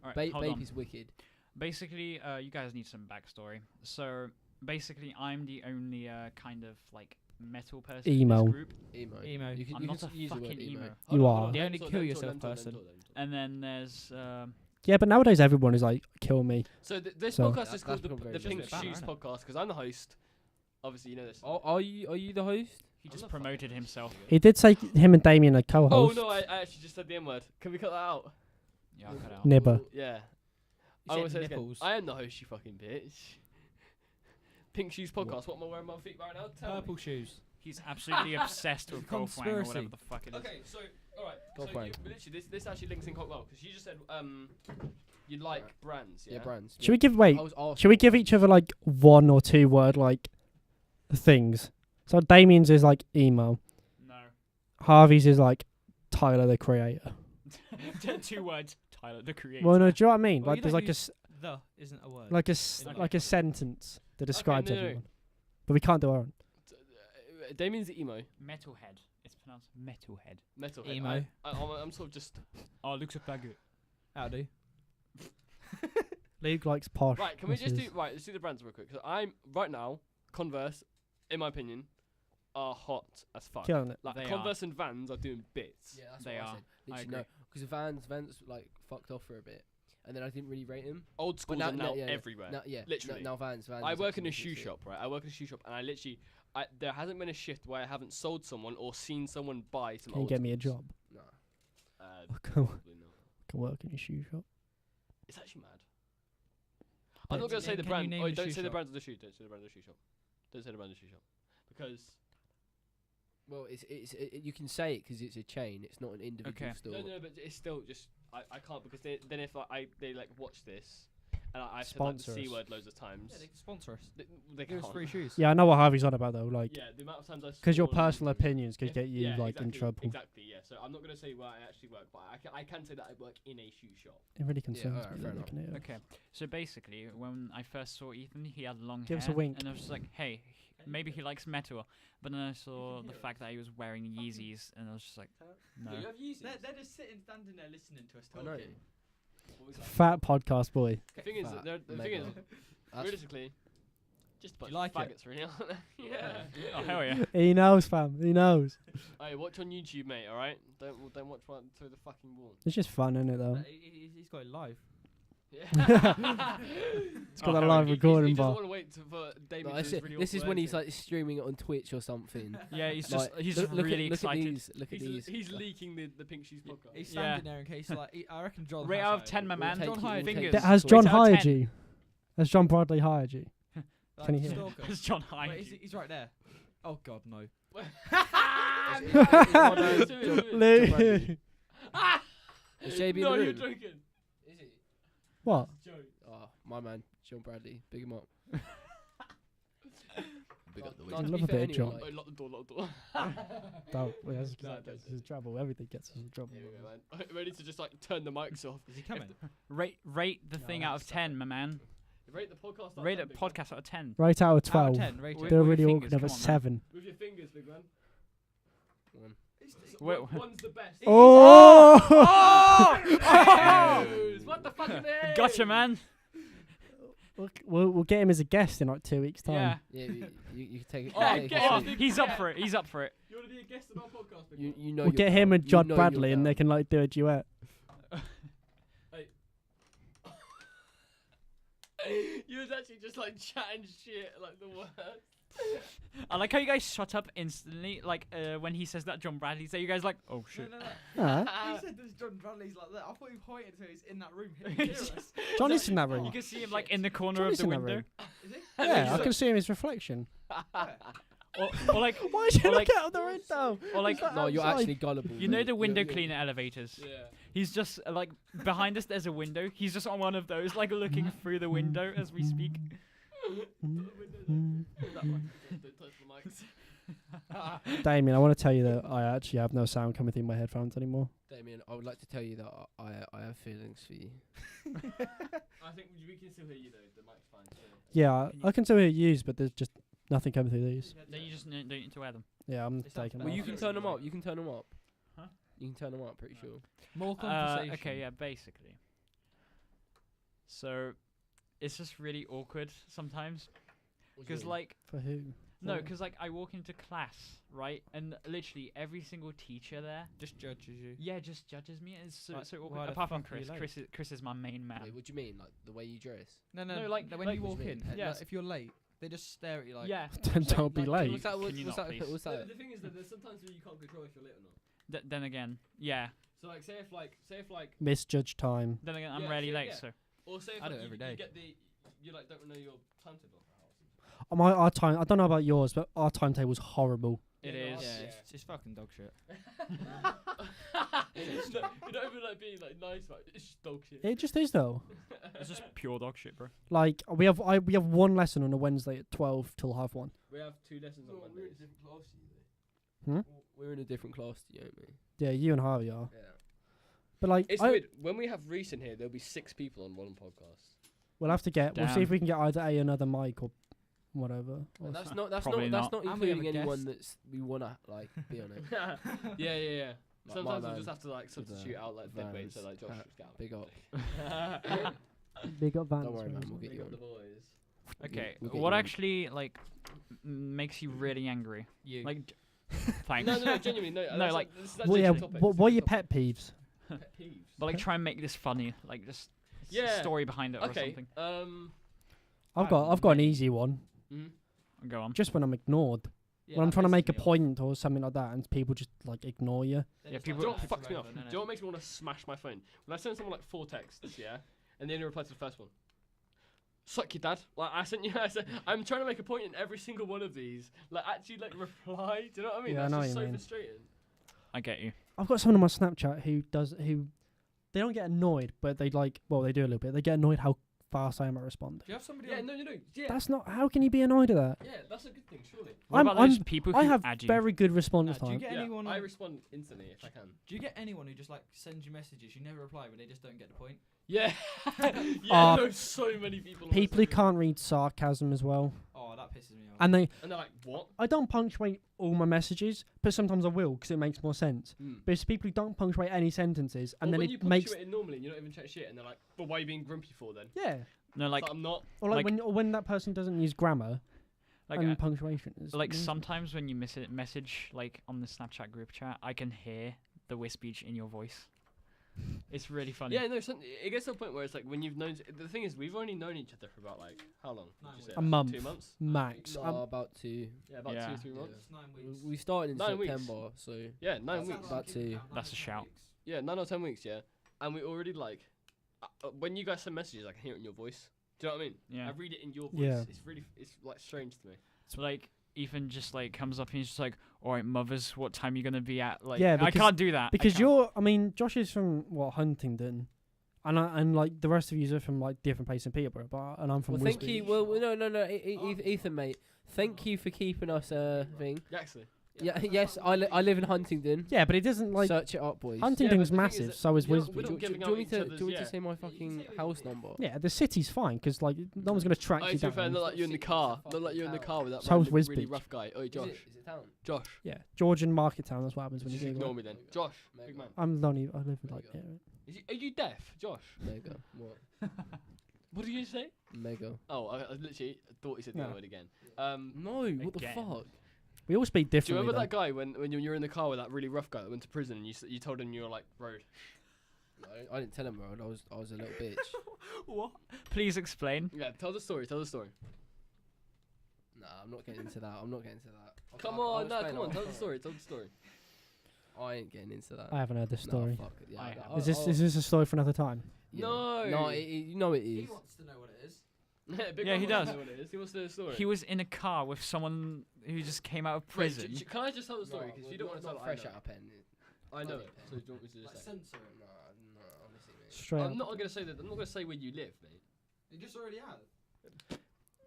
Alright, Bape hold on. is wicked. Basically, you guys need some backstory. So basically, I'm the only kind of like metal person Emo. in this group, Emo. You can, I'm you not can a use the word fucking emo. You are. The only kill yourself person. and then there's Yeah, but nowadays everyone is like, kill me. So this So- podcast That- is called that's become the very Pink just a bit Shoes bad, Podcast because I'm the host. Obviously, you know this. Are you the host? he I'm just not promoted himself. He did say him and Damien are Oh co-hosts. no, I actually just said the N word. Can we cut that out? Yeah, I'll cut it out. Nibber. Yeah. You I said will say it again. nipples. I am the host, you fucking bitch. Pink Shoes Podcast. What am I wearing on my feet right now? Tell Purple me. shoes. He's absolutely obsessed with golf wang or Conspiracy. whatever the fuck it is. Okay, so alright. Go So for you, it. literally, this actually links in quite well because you just said you like brands. Yeah. Yeah, brands. Should we give wait? I was asked Should we what give brands. each other like 1 or 2 word like things? So Damien's is like emo. No. Harvey's is like Tyler the Creator. 2 words. Tyler, the creator. Well, no, do you know what I mean? Well, like you there's don't like use The isn't a word. Okay. like a sentence that describes no, no. everyone. But we can't do our own. Damien's emo. Metalhead. It's pronounced metalhead. Metal. Emo. I'm sort of just. Oh, looks a faggot. Howdy. Luke likes posh. Right, can we just do right? Let's do the brands real quick. So I'm right now Converse, in my opinion, are hot as fuck. Killing it. Like They Converse and Vans are doing bits. Yeah, that's They what I are. said. I Literally, agree. no, because Vans like fucked off for a bit, and then I didn't really rate him. Old schools now- are now yeah, yeah. everywhere. Now, yeah, Literally. Now Vans. I is work in a actually shoe sick. shop, right? I work in a shoe shop, and I literally, there hasn't been a shift where I haven't sold someone or seen someone buy some Can you old get me a schools. job? Nah. I can, Probably not. can work in your shoe shop. It's actually mad. I'm not But gonna say the can you brand. name Oh, the don't shoe say the shop? brand of the shoe. Don't say the brand of the shoe shop. Don't say the brand of the shoe shop, because Well, you can say it because it's a chain. It's not an individual Okay. store. no, but it's still just I can't, because then if they like watch this, and I've said like the Sponsor C us. word loads of times, Yeah, they can sponsor us. they Give us can't. free shoes. Yeah, I know what Harvey's on about though. Like, Yeah, the amount of times I because your swore on personal YouTube. opinions could If- get you yeah, like in exactly, trouble. Exactly, yeah. So I'm not gonna say where I actually work, but I can say that I work in a shoe shop. It really concerns alright, me fair that enough. looking at it. Okay, so basically, when I first saw Ethan, he had long Give us hair, a wink. and I was just like, hey, maybe he likes metal. But then I saw the fact that he was wearing Yeezys, and I was just like, no. Do you have Yeezys? They're just sitting, standing there, listening to us I know. talking. What was that? Fat podcast boy. The thing is, Fat, the thing is, mega. That's- realistically, just a bunch you like of it? faggots, really. aren't they? Yeah. Oh, hell yeah. He knows, fam. He knows. Hey, watch on YouTube, mate. All right. Don't watch one through the fucking wall. It's just fun, isn't it though? He's got it live. Yeah. It's got that live recording He doesn't bar. want to wait for David No, to this his really this is awkward when he's exit. like streaming it on Twitch or something. Yeah, he's Like, just he's look, just really look excited. At these. Look at these. He's leaking the Pink Shoes podcast. He's Yeah. standing there in case, like, I reckon John. Rate has out of that. 10, my We'll man. take John it, hired we'll fingers. take it. Has Rate John out of hired 10. you? Has John Bradley hired you? Like, Can you hear? stalker. Has John Hyde. Wait, he's right there. Oh God, no. Lou. Is JB in No, the you're room? joking. Is it? What? Joke. Oh, my man, John Bradley. Big him up. Big up the I love a bit of John. Oh, lock the door, lock the door. Don't. Well, that's No, that gets us in trouble. Everything gets us in trouble. Here we go, man. Ready to just like turn the mics off. Is he coming? Rate the No, thing out of that's 10, my man. Rate the podcast. out of Rate 10, a big man. podcast out of 10. Right out of Out of 12. 10, rate Wait, it. They're with really your awkward. fingers, Of a come on, man. 7. With your fingers, big man. One. Wait, One's the best. Oh! What the fucking hell? Gotcha, man. We'll get him as a guest in like 2 weeks' time. Yeah. Yeah, you can take it. Oh, take get it. him. Oh, he's up for it. He's up for it. You want to be a guest on our podcast, big You man? you know. We'll you're get him down. and You John know Bradley, you're and they down. can like do a duet. You was actually just like chatting shit like the worst. I like how you guys shut up instantly. Like when he says that John Bradley, so you guys like, oh shit. No. Ah, He said there's John Bradley's like that. I thought he pointed to he's in that room. He didn't hear us. John is in that You room. can see him like in the corner John of is the in that window. room. Is he? Yeah, I can see him his reflection. Or like, Why did you or look like, out of the window? or like, No, you're outside. actually gullible. you know mate. the window You're- cleaner elevators. Yeah. He's just like behind us. There's a window. He's just on one of those, like looking through the window as we speak. Don't touch the mics. Damien, I want to tell you that I actually have no sound coming through my headphones anymore. Damien, I would like to tell you that I have feelings for you. I think we can still hear you though. The mic's fine. So. Yeah, I can still hear yous, but there's just nothing coming through these. Then you just don't need to wear them. Yeah, I'm It's not taking bad. them Well, you off. can turn them up. You can turn them up. Huh? You can turn them up. Pretty sure. More conversation. Okay, yeah, basically. So, it's just really awkward sometimes. Because, like, For who? no, For- because, like, I walk into class, right? And literally every single teacher there, Just judges you. yeah, just judges me. It's so, Like, so why awkward. the Apart from fuck are you Chris. late? Chris is my main man. Wait, what do you mean? Like the way you dress? No, No, like- when like- you walk What do you in, mean? and, Yeah. like, if you're late, they just stare at you like. Yeah. Then don't be Like, late. What's that? Can you What's not, that? please? What's that? The thing is that there's sometimes where you can't control if you're late or not. Then again, yeah. So like, say if like, Misjudged time. Then again, I'm Yeah, rarely so, late, yeah. so. or say if I do like, it every you day. get you like don't know your timetable. Our time. I don't know about yours, but our timetable's horrible. It Yeah, no, is. Yeah, Yeah. it's fucking dog shit. No, you don't even like being like nice, right? It's just dog shit. It just is though. It's just pure dog shit, bro. Like we have one lesson on a Wednesday at 12 till 1:30. We have 2 lessons on Mondays. We're in a different class to you, aren't we? Yeah, you and Harvey are. Yeah. But like, It's weird. When we have Reese in here, there'll be 6 people on one podcast. we'll have to get. We'll see if Damn. we can get either another mic or whatever. Or And that's s- not. That's Probably not. That's not. not And we have including a anyone guest. that's we wanna like be on it. Yeah. Like Sometimes my we'll man just have to like with the substitute out like dead weight, so Vans like Josh hat. just get out. Big up. Big up Vans. Don't worry, man. man. We'll get Big you up the on. boys. Okay, we'll get what you on. actually like makes you really angry? You. Like, thanks. No, genuinely, no. No, that's like- this is Well, actually yeah. a topic, What it's a are good your topic. pet peeves? Pet peeves? But like, try and make this funny. Like, just Yeah. story behind it or Okay. something. I've got an easy one. Mhm. Go on. Just when I'm ignored, Yeah, when I'm that trying to pisses make a me off. point or something like that, and people just like ignore you. Then Yeah, it's people- Do you know like, what fucks me off? irrelevant, Do you innit? know what makes me want to smash my phone? When I send someone like 4 texts, yeah, and they only reply to the first one. Suck your dad. Like I sent you. I'm trying to make a point in every single one of these. Like actually, like reply. Do you know what I mean? Yeah, I That's know just what so you mean. frustrating. I get you. I've got someone on my Snapchat who they don't get annoyed, but they like, well, they do a little bit. They get annoyed how fast I am at responding. Do you have somebody Yeah, on? no. Yeah. That's not. How can you be annoyed at that? Yeah, that's a good thing, surely. What I'm- about those I'm- people who I have add you? very good response Do you time. get Yeah, anyone? I on- respond instantly if I can. Do you get anyone who just like sends you messages, you never reply, but they just don't get the point? Yeah. yeah, Uh, I know so many people. on People who Instagram. can't read sarcasm as well, Oh, that pisses me off. and And they're like, what? I don't punctuate all my messages, but sometimes I will because it makes more sense. Mm. But it's people who don't punctuate any sentences, and Or then when you it makes punctuate it normally, and you don't even check shit, and they're like, "But why are you being grumpy for then?" yeah. No, like, It's I'm not. Or like- when that person doesn't use grammar like, and punctuation. like sometimes when you miss a message, like on the Snapchat group chat, I can hear the wispage in your voice. It's really funny. Yeah, no. It gets to a point where it's like when you've known. The thing is, we've only known each other for about like how long? Would 9 you say? weeks. A Like, month. 2 months. max. No, about 2. Yeah, about Yeah. 2-3 months. It's 9 weeks. We started in 9 weeks. September, so Yeah, 9 That weeks. sounds About like a good 2. count, That's a 9 shout. weeks. Yeah, 9 or 10 weeks. Yeah, and we already like when you guys send messages, I can hear it in your voice. Do you know what I mean? Yeah. I read it in your voice. Yeah. It's like strange to me. So like Ethan just like comes up and he's just like, "All right, mothers, what time you gonna be at?" Like, Yeah, I because- can't do that. I Because can't. I mean, Josh is from Huntingdon, and like the rest of you are from like different places in Peterborough, and I'm from well, thank Wisbech. you. Well, no, Ethan, mate. Thank you for keeping us thing. Yeah, actually. Yeah, yes, I live in Huntingdon. Yeah, but it doesn't like Search it up, boys. Huntingdon's the thing is massive. that So is you're not- Wisbech. we're Do, not do, giving do, out you want me each to, other's- do you want me yeah. to say my You fucking say what house you number? Yeah, the city's fine because like no one's gonna track Oh, you to be fair, down. not like you in the City car. is a Not like you in the fucking car with that town. So's random, really Wisbech. rough guy. Oh, Josh. Is it town? Josh. Yeah, Georgian Market Town. That's what happens when you Just Google ignore it. me then. Josh, big man. I'm lonely. I live in like There yeah. Are you deaf, Josh? Mega. What? What did you say? Mega. Oh, I literally thought he said the No. other word again. No, what the Again. fuck? We all speak Do you differently. remember though. that guy when you were in the car with that really rough guy that went to prison and you told him you were like road? No, I didn't tell him, bro. I was a little bitch. What? Please explain. Yeah, tell the story. Tell the story. Nah, I'm not getting into that. I'm not getting into that. Come on, no, come on. Tell the story. Tell the story. I ain't getting into that. I haven't heard this Nah, story. fuck it. Yeah, I nah, have. Is this a story for another time? yeah. No. No, you know it He is. wants to know what it is. Big Yeah, man he wants to does. know what it is. He wants to know the story. He was in a car with someone who just came out of Wait, prison. can I just tell the story? Because you don't want to tell it. fresh out of pen. I know Funny it. pen. So do you want me to Like just say? censor it. Nah, honestly, mate. Straight I'm up. not gonna say that. I'm not gonna say where you live, mate. You just already have.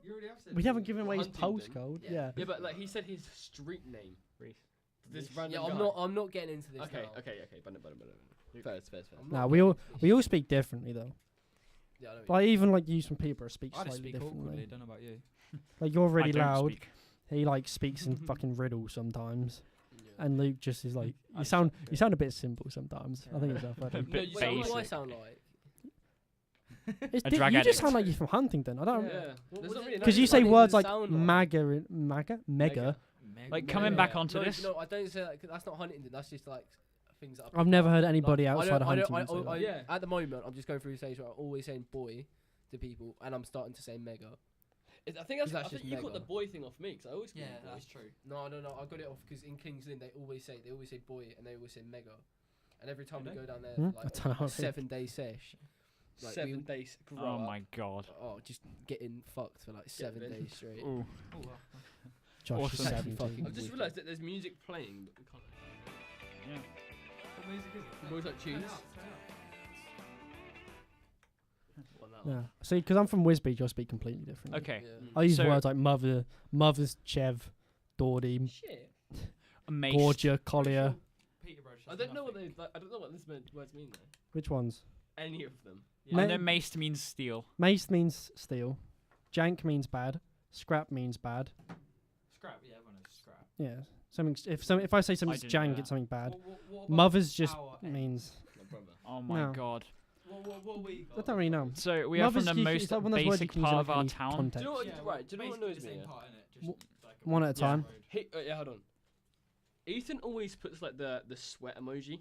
You already have said. We it. haven't given away his Huntingdon. postcode. Yeah. Yeah. Yeah, but like he said his street name. This random Yeah, guy. I'm not getting into this Okay, now. okay. Fair. I'm Nah, not we getting all into this we all shit. speak differently though. Yeah, I know Like even like you from Peterborough speak I just slightly speak awkwardly. differently. Don't know about you. Like you're I really don't loud. speak. He like speaks in fucking riddles sometimes, Yeah. and Luke just is like I you just sound don't you sound a bit simple sometimes. I think it's that funny. A bit Wait, what do I basic. sound like? It's A you drug just addict. sound like you're from Huntingdon. I don't Yeah. What There's was not it? really because no- you That say doesn't words like sound like- mega. Like, Meg- coming Meg- back onto no, this. No, I don't say that 'cause that's not Huntington. That's just like things that I I've pick never up. heard anybody Like, outside of I don't- Huntingdon say that. Yeah. At the moment, I'm just going through the stage where I'm always saying boy to people, and I'm starting to say mega. I think that's. That's I think just you got the mega. boy thing off me because I always. call Yeah, him boy. that's true. No, I got it off because in Kings Lynn they always say boy and they always say mega, and every time Do we they? go down there Hmm? for I like don't know. a 7-day sesh, like, 7 days. Grow Oh up. my god. oh just getting fucked for like 7 in. days straight. Ooh. Oh, well. Josh Awesome. is Actually 17. fucking I've just wicked. realised that there's music playing, but we can't. Yeah. What music is it? You've always like tunes. Well, that Yeah. one. See, because I'm from Wisbech, I speak completely different. Okay. Yeah. I use So- words like mother's, Chev, Dawdy, Shit. Amazed. Gorgia, Collier. Peterborough just I has don't know what nothing. they. Like, I don't know what this words mean though. Which ones? Any of them. Yeah. I know maced means steel. Mace means steal. Jank means bad. Scrap means bad. Scrap. Yeah, everyone knows scrap. Yeah. If I say something's didn't know jank, that. it's something bad. What about Mother's just our means My brother. Oh my No. god. What What we I don't really know. So we are from the Mother's most it's like one of those words you basic can use in, part of like, our any town. Do context. you know what? Right. Do you know what annoys me? Same Yeah? part, innit? W- Just like a One at a Yeah. time. Yeah, hold on. Ethan always puts like the sweat emoji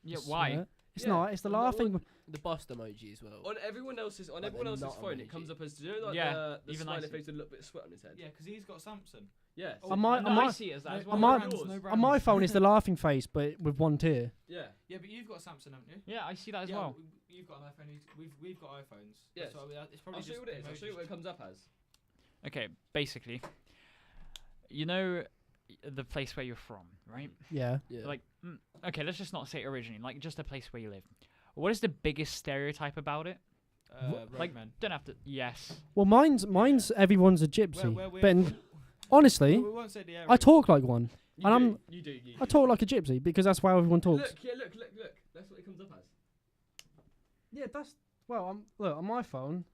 Yeah, Swear. why? It's Yeah. not. It's the On the laughing. one- The bust emoji as well. on everyone else's Like the nut phone. It emoji. comes up as, do you know, like Yeah, the even I smiley see. face with a little bit of sweat on his head. Yeah, because he's got Samsung. Yes. Oh, On my- no, on I my- see it as that as No well. my- brands, no On brands. On my phone, it's the laughing face, but with one tear. Yeah. Yeah, but you've got a Samsung, haven't you? Yeah, I see that as yeah, well. You've got an iPhone. We've got iPhones. Yes. So it's probably I'll show you just what it is. I'll show you what it comes up as. Okay, basically, you know the place where you're from, right? Yeah. Yeah. Like, okay, let's just not say originally, like just the place where you live. What is the biggest stereotype about it? Like, Roadmen. don't have to. Yes. Well, mine's everyone's a gypsy. Where we're but from- honestly, we won't say the area. I talk like one. You And do. I'm- You do. I talk like a gypsy because that's why everyone talks. Look. Yeah. Look. That's what it comes up as. Yeah, that's look on my phone.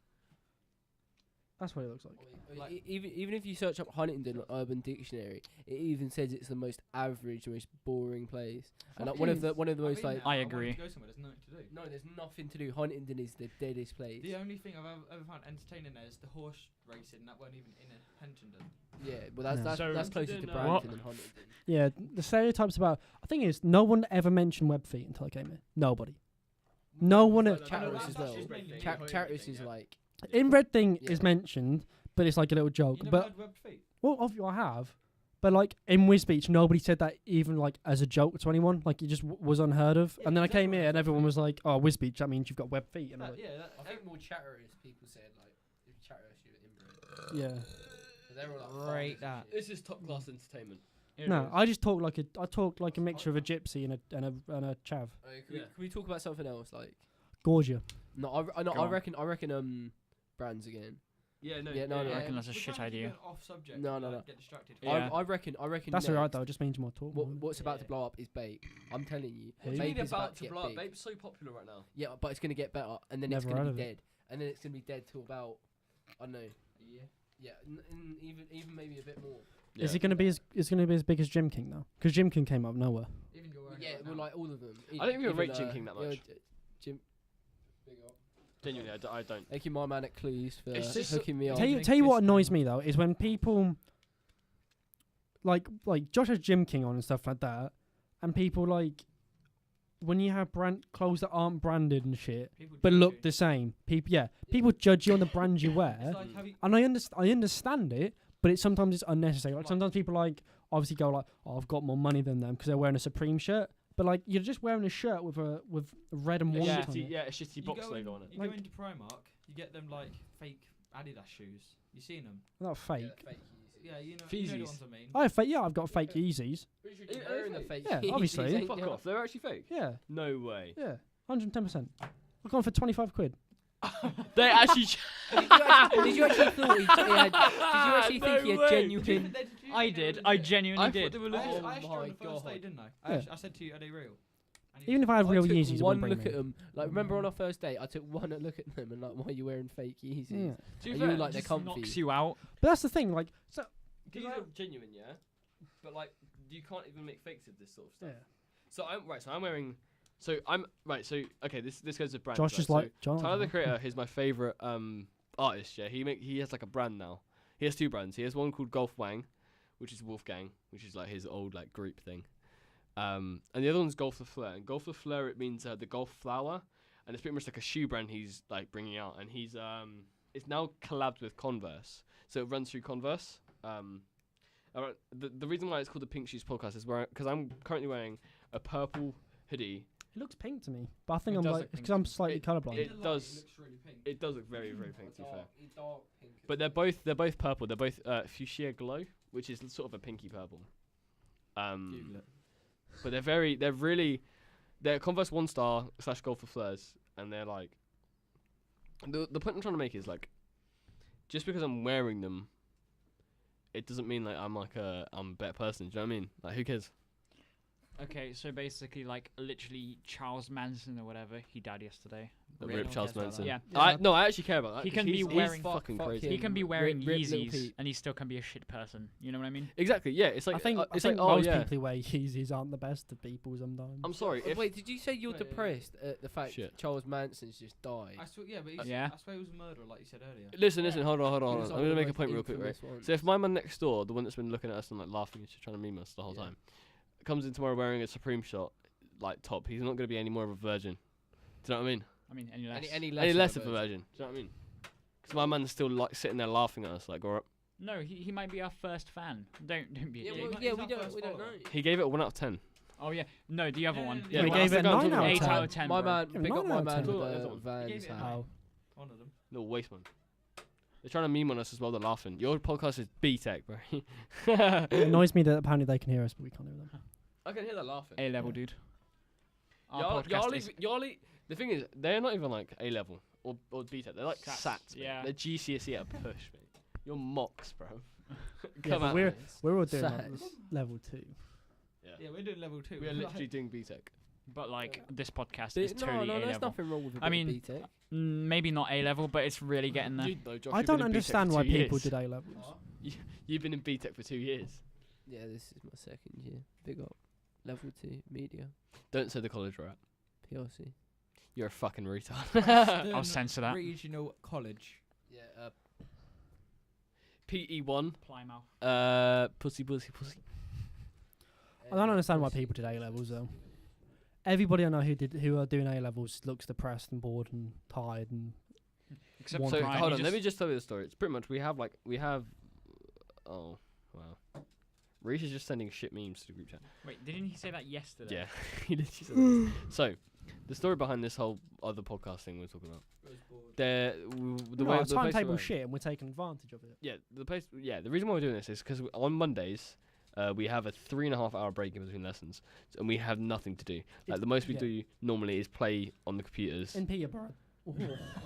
That's what it looks like. Like- Even if you search up Huntingdon on Urban Dictionary, it even says it's the most average, most boring place. And like, one of the most like I agree. Go somewhere. There's nothing to do. no, there's nothing to do. Huntingdon is the deadest place. The only thing I've ever found entertaining there is the horse racing. That weren't even in Huntingdon. Yeah, well that's Yeah. that's, So- that's closer to Huntingdon, Brampton What? than Huntingdon. Yeah, the stereotypes about. I think is no one ever mentioned web feet until I came here. Nobody. No one. Chatteris as well. Chatteris is like In Red Thing Yeah. is mentioned, but it's like a little joke. You never But heard web feet? well, obviously I have. But like in Wisbeach, nobody said that even like as a joke to anyone. Like it just was unheard of. Yeah, And then I because came here everyone and has everyone was like, "Oh, Wisbeach, that means you've got web feet." And I'm like, Yeah. I think more Chatteris people said like if Chatteris you're inbred. yeah. They're all like Rate farmers and that. shit. This is top class entertainment. No, I just talk like a mixture of a gypsy and a chav. Okay, can, Yeah. can we talk about something else like? Gorgia. No, I Go on. reckon brands again. Yeah. No. Yeah, no, no. I reckon that's a we're shit trying to keep idea. going Off subject. No, and, no, like, no. Get distracted. Yeah. I reckon. That's next, alright though. It just means more talk. What's about to Yeah. blow up is Bape. I'm telling you. Who? What do you Bape mean is about about to to get blow up? big. Babe's so popular right now. Yeah, but it's gonna get better, and then it's Never gonna heard be of it. dead, and then it's gonna be dead till about I don't know. Yeah. Yeah, even maybe a bit more. Is it gonna be as big as Gym King though? Because Gym King came out of nowhere. Even you're wearing it Yeah, right well, now. like all of them. I don't even rate Jim Jim King that much. Jim. Big up. Genuinely, I don't. Thank you, my man at Clues, for It's just- hooking me up. Tell you, Make tell you what this annoys thing. me though is when people like Josh has Gym King on and stuff like that, and people like when you have brand clothes that aren't branded and shit, People but judge look you. the same. People judge you on the brand you wear, It's like, have you, and I understand it, but it's sometimes it's unnecessary. Like sometimes people like obviously go like, "Oh, I've got more money than them" because they're wearing a Supreme shirt. But like you're just wearing a shirt with red and A white Yeah. on shitty, it. yeah, a shitty you box go logo in- on it. You Like- go into Primark, you get them like fake Adidas shoes. You seen them? Not fake. Yeah, you know the Feezies. ones I mean. I have fake. Yeah, I've got fake Yeezys. You're wearing the fake. Yeah, Yeezys, obviously. ain't Fuck ya? off, they're actually fake. Yeah, No way. yeah, 110%. I've gone for 25 quid. They actually. Did you actually thought he had? Did you actually No think he had way. genuine? I did. I genuinely I did. thought they were I legit. asked you on my the first day, God. didn't I? Yeah. I said to you, are they real? And you Even if I had I real took Yeezys, it one wouldn't look bring at me. them. Like remember on our first date, I took one look at them and like, why are you wearing fake Yeezys? Yeah. To be And fair, you like they're Just comfy. knocks you out. But that's the thing, like, so these are genuine, yeah. But like, you can't even make fakes of this sort of stuff. yeah. So I'm right. So I'm wearing. So I'm right. So okay, this goes with brands. Josh right? is So like, John. Tyler the Creator is my favorite artist. Yeah, he has like a brand now. He has two brands. He has one called Golf Wang, which is Wolfgang, which is like his old like group thing. And the other one's Golf Le Fleur. And Golf Le Fleur, it means the golf flower, and it's pretty much like a shoe brand he's like bringing out. And he's it's now collabed with Converse, so it runs through Converse. The reason why it's called the Pink Shoes Podcast is because I'm currently wearing a purple hoodie. It looks pink to me, but I think It I'm does like, look pink because I'm to me. slightly colourblind. it does- looks really pink. It does look very very pink to be fair. Dark pink. But they're both purple. They're both fuchsia glow, which is sort of a pinky purple. But they're Converse 1-star / Golf for Fleurs, and they're like the point I'm trying to make is like just because I'm wearing them, it doesn't mean like I'm a better person. Do you know what I mean? Like who cares? Okay, so basically, like literally Charles Manson or whatever, he died yesterday. that Really? ripped No one Charles cares about Manson. that. Yeah. I no, I actually care about that. He 'cause can be he's wearing- fucking fuck crazy. him. He can be Rip- wearing rip Lil Yeezys Peep. and he still can be a shit person. You know what I mean? Exactly. Yeah, it's like I think it's I think like oh most yeah. people who wear Yeezys aren't the best of people sometimes. I'm sorry. If Wait, did you say you're Wait, depressed at the fact Shit. Charles Manson's just died? I swear, yeah, but he's, Yeah. I swear he was a murderer, like you said earlier. listen, Yeah. hold on. He I'm was gonna one of make the a point real most quick, right? infamous ones. So if my man next door, the one that's been looking at us and like laughing and just trying to meme us the whole Yeah. time, comes in tomorrow wearing a Supreme shot like top, he's not gonna be any more of a virgin. Do you know what I mean? I mean, any less. any Any less of a virgin. virgin. Do you know what I mean? Because my man's still like sitting there laughing at us like, grow up. No, he might be our first fan. Don't be Yeah, a well, dick. yeah, He's we our don't first know. follower. He gave it a 1 out of 10. Oh yeah, no, the other Yeah, one. yeah, Yeah, we well, gave that's it the guy I'm 9 talking out of Eight 10. out of 10. My bro. man, Yeah, big up 9 my out of man 10. with Cool, that's the one. He Vans gave it a hat. How? One of them. Little waste man. They're trying to meme on us as well. They're laughing. Your podcast is B-Tech, bro. It annoys me that apparently they can hear us, but we can't hear them. I can hear that laughing. A level, Yeah. dude. Our podcast is The thing is, they're not even like A level or B-Tech. They're like Sats, SATs. yeah. They're GCSE at a push, mate. You're mocks, bro. Yeah, Come but on. we're all doing like Sass. level 2. Yeah, we're doing level 2. We are literally doing B-Tech. but like this podcast But is totally no, A there's level. nothing wrong with I mean, B-Tech. Maybe not A level, but it's really getting there. You, though, Josh, I you've don't been in B-Tech understand for why 2 people years. did A levels. You've been in B-Tech for 2 years. Yeah, this is my second year. Big up. Level 2, media, Don't say the college we're at. PLC. You're a fucking retard. I'll censor that. Regional College. Yeah, PE1. Plymouth. Pussy. I don't understand why people did A levels though. Everybody I know who are doing A levels looks depressed and bored and tired and Except One So thing. Ryan, hold you on, let just- me just tell you the story. It's pretty much we have. Oh wow. Reese is just sending shit memes to the group chat. Wait, didn't he say that yesterday? Yeah, he literally said that. So, the story behind this whole other podcast thing we're talking about. The way our the place timetable we're- shit and we're taking advantage of it. Yeah, the place. Yeah, the reason why we're doing this is because on Mondays, we have a 3.5 hour break in between lessons, and we have nothing to do. Like the most we yeah. do normally is play on the computers. In Peterborough.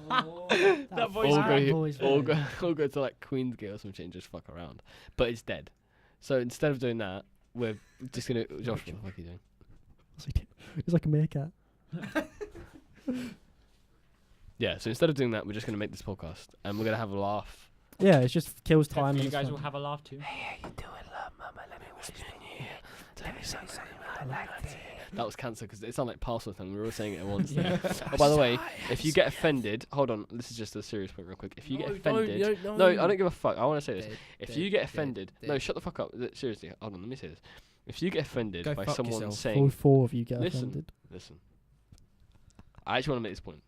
That voice All fat go, voice all there. go, all go to like Queensgate or some shit and just fuck around. But it's dead. So instead of doing that, we're just gonna. Josh, what the fuck are you doing? It's like a meerkat. Yeah. So instead of doing that, we're just gonna make this podcast, and we're gonna have a laugh. Yeah, it just kills time. Hopefully and you it's guys fun. will have a laugh too. That was cancer because it sounded like parcel thing. We were all saying it at once. Yeah. Oh, by the way, if you get offended, hold on. This is just a serious point, real quick. If you get offended, no, no, I don't give a fuck. I want to say this. Dead, If dead, you get dead, offended, no, dead. shut the fuck up. Seriously, hold on. Let me say this. If you get offended Go by fuck someone yourself. All saying, 4 of you get Listen. offended. listen, I actually want to make this point.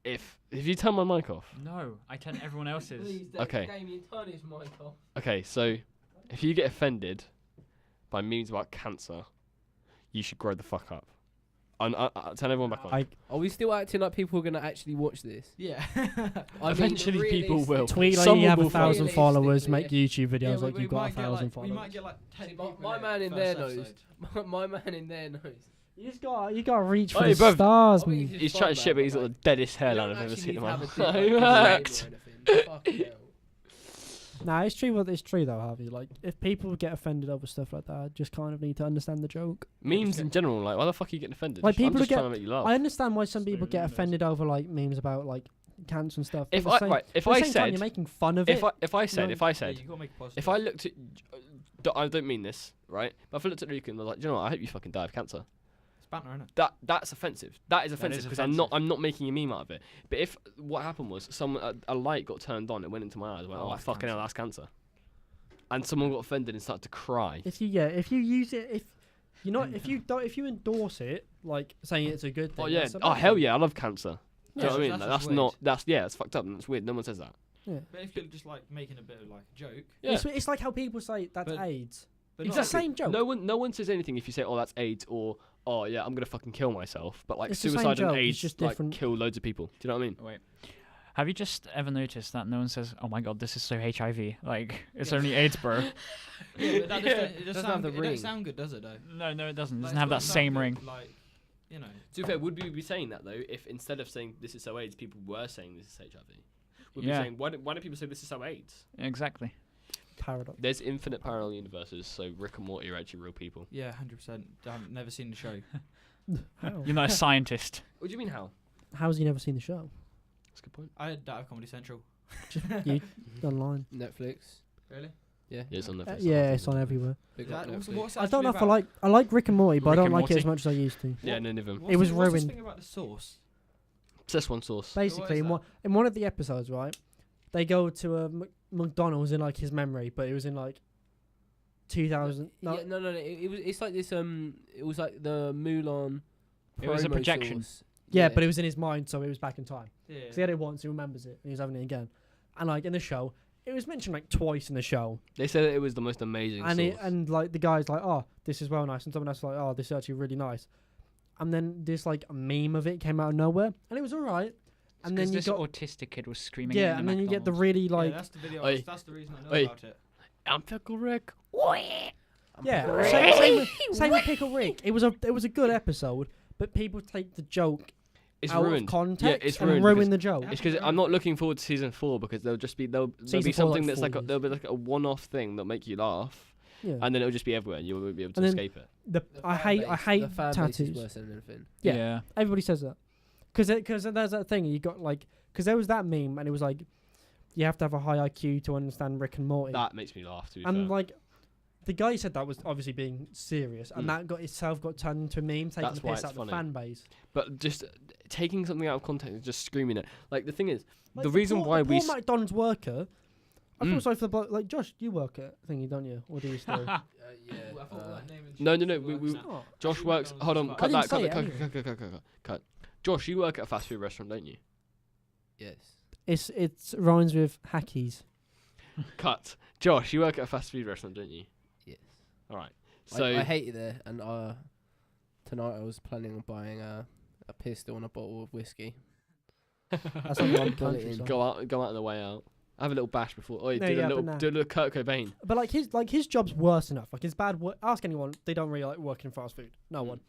If you turn my mic off, No, I turn everyone else's. Okay. Damien, turn his mic off. okay, so if you get offended by memes about cancer, you should grow the fuck up. And turn everyone back on. I Are we still acting like people are gonna actually watch this? Yeah. I mean, Eventually people will. tweet like Someone you have will 1,000 find- followers, make Realistically, YouTube videos like we you've got might get, 1,000 We followers. might get like 10 See, people. my in man in first there knows. episode. My man in there knows. You got to reach for Hey, the bruv. stars, I mean, man. He's fun, trying to man, shit, but he's got like, the deadest you don't hairline I've ever actually seen in need my to life. have a dick like Correct. Disney or anything. Fucking hell. Nah, it's true. It's true though, Harvey. Like, if people get offended over stuff like that, just kind of need to understand the joke. Memes in general, like, why the fuck are you getting offended? Like, I'm people just get- trying to make you laugh. I understand why some That's people what get everyone does. offended over like memes about like cancer and stuff. but If at the I same- right, if at the I same time, said, you're making fun of if it. I said, No, if I Yeah, said, you gotta make it positive. if I looked at, I don't mean this, right? But if I looked at Riku and was like, do you know what? I hope you fucking die of cancer. It's banter, innit? That's offensive. That is offensive is because I'm not making a meme out of it. But if what happened was a light got turned on, it went into my eyes. Went, Oh, oh, that's fucking hell, cancer. that's cancer. And someone got offended and started to cry. If you use it, if you're not, if you endorse it, like saying it's a good thing. Oh yeah. that's a Oh bad hell thing. yeah, I love cancer. Do you know what I mean? Like, That's that's just not. weird. That's yeah. It's fucked up and it's weird. No one says that. But if you're just like making a bit of like a joke, Yeah. It's like how people say that's But- AIDS. but It's not the same joke. No one says anything if you say, oh, that's AIDS or oh yeah, I'm gonna fucking kill myself. But like It's the same suicide and joke, it's AIDS just like different. kill loads of people. Do you know what I mean? Wait. Have you just ever noticed that no one says, "Oh my god, this is so HIV"? Like, it's Yeah. only AIDS, bro. Yeah, but that Yeah. it Doesn't sound have the good. It ring. don't sound good, does it though? No, it doesn't. It Like, doesn't have it's that not sound same good, ring. Like, you know. To be fair, would we be saying that though if instead of saying this is so AIDS, people were saying this is HIV? Would we Yeah. be saying why do people say this is so AIDS? Exactly. Paradox. There's infinite parallel universes, so Rick and Morty are actually real people. Yeah, 100%. I've never seen the show. How? You're not a scientist. What do you mean how? how's he never seen the show? That's a good point. I don't have Comedy Central. Just you online. Netflix. Really? Yeah. Yeah, it's on Netflix. Yeah, it's on everywhere. Big up Netflix. What's I don't know if I like Rick and Morty, but Rick I don't and like it as Morty? much as I used to. Yeah, none of them. It was What's this ruined. thing about the sauce? Szechuan sauce. Basically, is in one of the episodes, right, they go to a McDonald's in like his memory, but it was in like 2000. No, Yeah, no. It was. It's like this. It was like the Mulan. It was a promo projection. sauce. yeah, but it was in his mind, so it was back in time. Yeah. 'Cause he had it once, he remembers it, and he was having it again. And like in the show, it was mentioned like twice in the show, They said that it was the most amazing sauce. and like the guy's like, "Oh, this is well nice," and someone else is like, "Oh, this is actually really nice." And then this like a meme of it came out of nowhere, and it was alright. And then you this got autistic kid was screaming. yeah, in and the then you get the McDonald's. really like that's the video. Oi. That's the reason I know Oi. about it. I'm Pickle Rick. yeah, same with Pickle Rick. It was a good episode, but people take the joke It's out ruined. of context it's and ruined ruin because- the joke. It's because I'm not looking forward to season 4 because there'll be Season 4, something like that's like 4 years. there'll be like a one-off thing that'll make you laugh, Yeah. and then it'll just be everywhere, and you won't be able to And then- escape it. I hate The fan base is tattoos. worse than anything. Yeah. Yeah. Everybody says that. Because there's that thing you got like because there was that meme and it was like you have to have a high IQ to understand Rick and Morty. That makes me laugh. To be and fair. like the guy who said that was obviously being serious, and Mm. that got itself got turned into a meme, taking That's the why piss it's out of the funny. fan base. But just taking something out of context and just screaming it. Like the thing is, Like, the reason why the we poor McDonald's worker. I feel Mm. sorry for the bloke. Like Josh, you work at thingy, don't you? Or do you still? Yeah. No, we Oh, Josh works. Hold on, I cut didn't that. say Cut, it cut, cut, cut, cut, cut, cut. Josh, you work at a fast food restaurant, don't you? Yes. It's rhymes with hackies. Cut. Josh, you work at a fast food restaurant, don't you? Yes. All right. So I hate it there, and tonight I was planning on buying a pistol and a bottle of whiskey. That's like one Bullet country in. song. go out on the way out. Have a little bash before. Oh, No, do yeah, a but little, nah. do a little Kurt Cobain. But his job's worse enough. Like his bad. Ask anyone, they don't really like working in fast food. No one.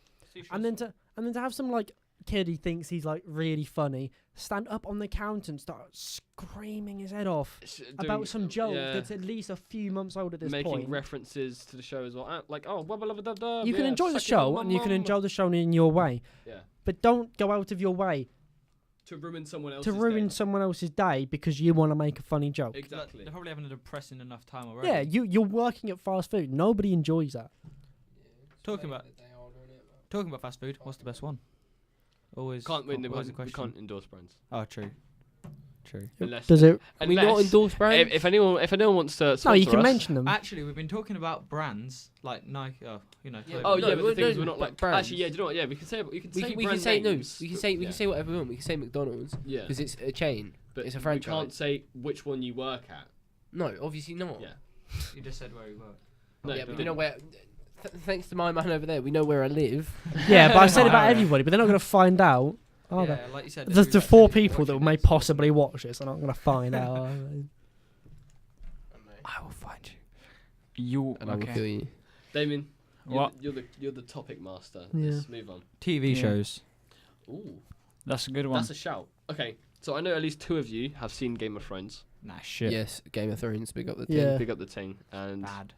And then to have some like kid he thinks he's like really funny stand up on the counter and start screaming his head off about some joke that's at least a few months old at this making point. references to the show as well. Like, oh, blah, blah, blah, blah, You can yeah, enjoy the suck it up, show mum, and you can mum. enjoy the show in your way, Yeah. but don't go out of your way To ruin someone else's to ruin day. someone else's day because you want to make a funny joke. Exactly. They're probably having a depressing enough time already. Yeah, you're working at fast food. Nobody enjoys that. Talking about fast food, what's the best one? Always. Can't win. always a We question. can't endorse brands. Oh, true. True. Unless, Does it? Can we not unless- endorse brands? if anyone wants to No, sponsor you can us, mention them. Actually, we've been talking about brands like Nike. Oh, you know. Yeah, clothing. Oh No, yeah, but the thing is no, we're not but like brands. actually. Yeah, do you know what? Yeah, we can say we brand can say no. names. We can say Yeah. whatever we want. We can say McDonald's Yeah, because it's a chain. but it's a We franchise. can't say which one you work at. No, obviously not. Yeah. You just said where you work. No, yeah, but but we know where. Thanks to my man over there, we know where I live. Yeah, but I said about Alright. everybody, but they're not going to find out. Are yeah, they? like you said. The every four restaurant people that watching may it, so- possibly watch this are not going to find out. are they? I will find you. You And I will kill okay? you. Damien, What? you're the topic master. Yeah. Let's move on. TV Yeah. shows. Ooh, That's a good one. that's a shout. Okay, so I know at least 2 of you have seen Game of Thrones. Nah, shit. Yes, Game of Thrones. Big up the Yeah. team. Big up the ting and Bad.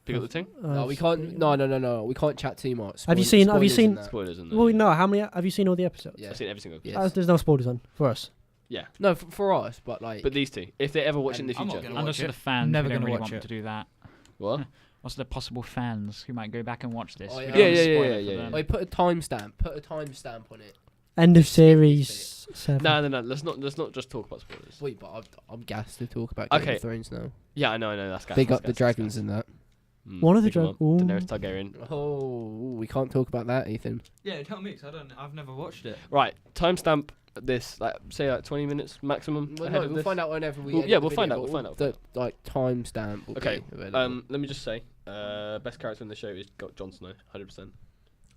big up the ting. No, we can't. No. We can't chat too much. Have you seen- have you spoilers seen- and that. Spoilers in there. Well, no. How many have you seen all the episodes? Yeah. I've seen every single. Yeah. There's no spoilers on for us. Yeah, No, for us, but like. but these 2, if they ever watch it in the I'm not future, gonna And watch also it. the fans. Never who don't gonna really watch want it. to do that. what? Also the possible fans who might go back and watch this. Oh, We yeah. don't wanna Yeah, spoil it yeah, for yeah. them. Oh, put a timestamp. Put a timestamp on it. End of series 7. No. Let's not just talk about spoilers. Wait, but I'm gassed to talk about Game Okay. of Thrones now. Yeah, I know. That's gas. Big that's up the gas, that's dragons gas. and that. One of the Big 'em drag- up. ooh. Daenerys Targaryen. Oh, we can't talk about that, Ethan. Yeah, tell me, 'cause I've never watched it. Right, timestamp this. Like, say 20 minutes maximum Well, ahead no, of we'll this. find out whenever we. Well, edit yeah, the we'll find video, out, but we'll find out. The like timestamp. Will Okay, Be available. Let me just say, best character in the show is Jon Snow, 100%.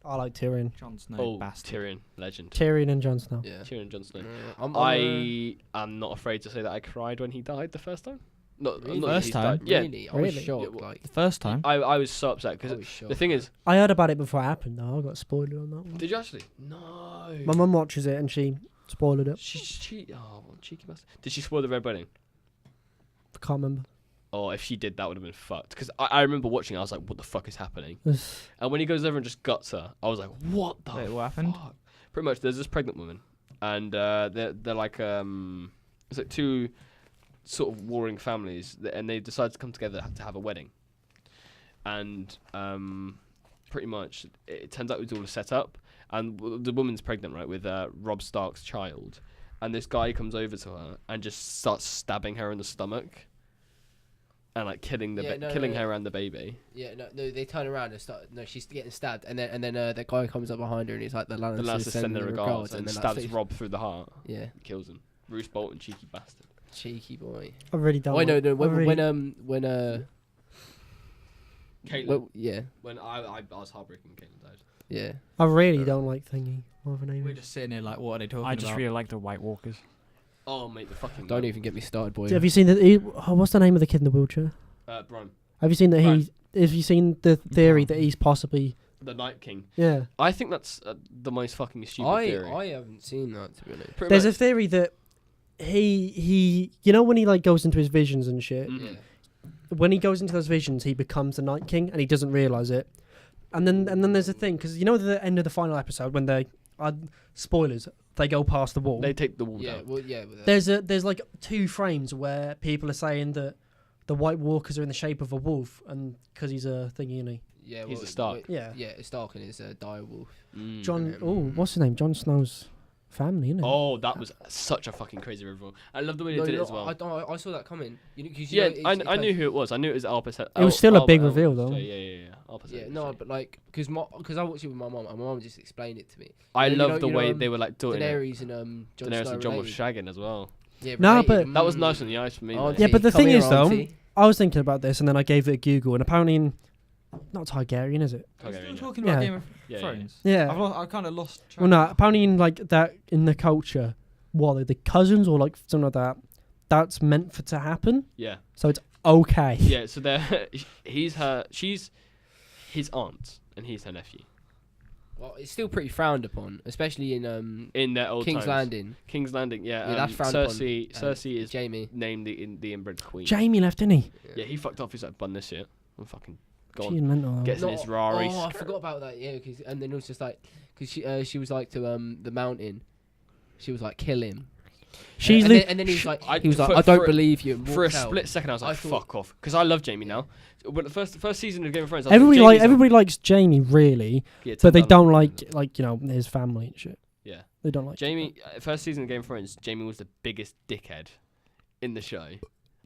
I like Tyrion. Jon Snow, Oh, bastard. Tyrion, legend. Tyrion and Jon Snow. Yeah. Tyrion, Jon Snow. I'm I am not afraid to say that I cried when he died the first time. Not Really? not First he's time? died. Yeah, Really? I was Really? shocked. Yeah, well, Like, The first time. I was so upset I because was shocked. the thing is, I heard about it before it happened, though. I got spoiled on that one. did you actually? No. My mum watches it and she spoiled it. She oh, what cheeky bastard. Did she spoil the red wedding? I can't remember. Oh, if she did, that would have been fucked. Because I remember watching it, I was like, what the fuck is happening? It's- And when he goes over and just guts her, I was like, what the Wait, what happened? fuck? Pretty much, there's this pregnant woman, and they're like it's like two sort of warring families, and they decide to come together to have a wedding, and pretty much it turns out it was all set up, and the woman's pregnant, right, with Rob Stark's child, and this guy comes over to her and just starts stabbing her in the stomach. And like killing her and the baby. Yeah, no, they turn around and start. No, she's getting stabbed, and then that guy comes up behind her and he's like, "The Lannisters send their regards," and then stabs Rob through the heart. Yeah, Kills him. Roose Bolton, cheeky bastard. cheeky boy. I really don't. Oh no, like- no. I really- When Caitlin. well, yeah, When I was heartbreaking, Caitlin died. yeah. I really don't like Thingy. What's her name? We're just sitting here like, what are they talking I just about? really like the White Walkers. Oh mate, the fucking. Don't even get me started, boy. Have you seen the? What's the name of the kid in the wheelchair? Bron, Have you seen that Right. Have you seen the theory that he's possibly? the Night King. Yeah. I think that's the most fucking stupid theory. I haven't seen that, to be honest. Pretty There's a much. theory that he you know when he like goes into his visions and shit. Mhm. Yeah. When he goes into those visions, he becomes the Night King and he doesn't realize it. And then there's a thing because you know at the end of the final episode when they spoilers they go past the wall. They take the wall Yeah, down. well, yeah. With There's like 2 frames where people are saying that the White Walkers are in the shape of a wolf and because he's a thingy, isn't he? yeah, He's well, a Stark. Yeah. Yeah, it's Stark and it's a direwolf. Mm. John. Mm. Oh, what's his name? Jon Snow's family, isn't it? Oh, that was such a fucking crazy reveal. I love the way they did it as well. I saw that coming. You know, 'cause Yeah, you know, I knew who it was. I knew it was Alpha. It was still a big reveal, though. Yeah. Alpha Yeah, no, but like, because I watched it with my mom, and my mom just explained it to me. I you love know- the way they were like doing it. Daenerys and Jon Daenerys Snow and Jon were related. shagging as well. Yeah, No, related. but- That was nice on the ice for me. Auntie, mate. Yeah, but the come thing here, is, though, auntie. I was thinking about this and then I gave it a Google and apparently not Targaryen, is it? Are we Targaryen, still yeah. talking about Yeah. Game of Yeah, Thrones? Yeah. I kind of lost track. Well, no, apparently in like that in the culture, what are they cousins or like something like that? That's meant for to happen. Yeah. So it's okay. Yeah, so she's his aunt and he's her nephew. Well, it's still pretty frowned upon, especially in In their old King's times. Landing. King's Landing, yeah. Yeah, that's frowned upon. Cersei is Jamie. named the inbred queen. Jamie left, didn't he? Yeah, he fucked off. He's like, bun this shit. I'm fucking She's gone. mental. though. Gets in his Rari. Oh, I forgot about that. Yeah, and then it was just like, because she was like to the mountain, she was like, kill him. She's and, li- then, and then he was like, I- I don't for- believe you. And For a walked out. split second, I was like, I thought- fuck off. Because I love Jamie now. But the first season of Game of Thrones, I was everybody like, Jamie's everybody likes Jamie really, Yeah, but they 10,000. don't like you know his family and shit. Yeah. They don't like Jamie, first season of Game of Thrones, Jamie was the biggest dickhead in the show.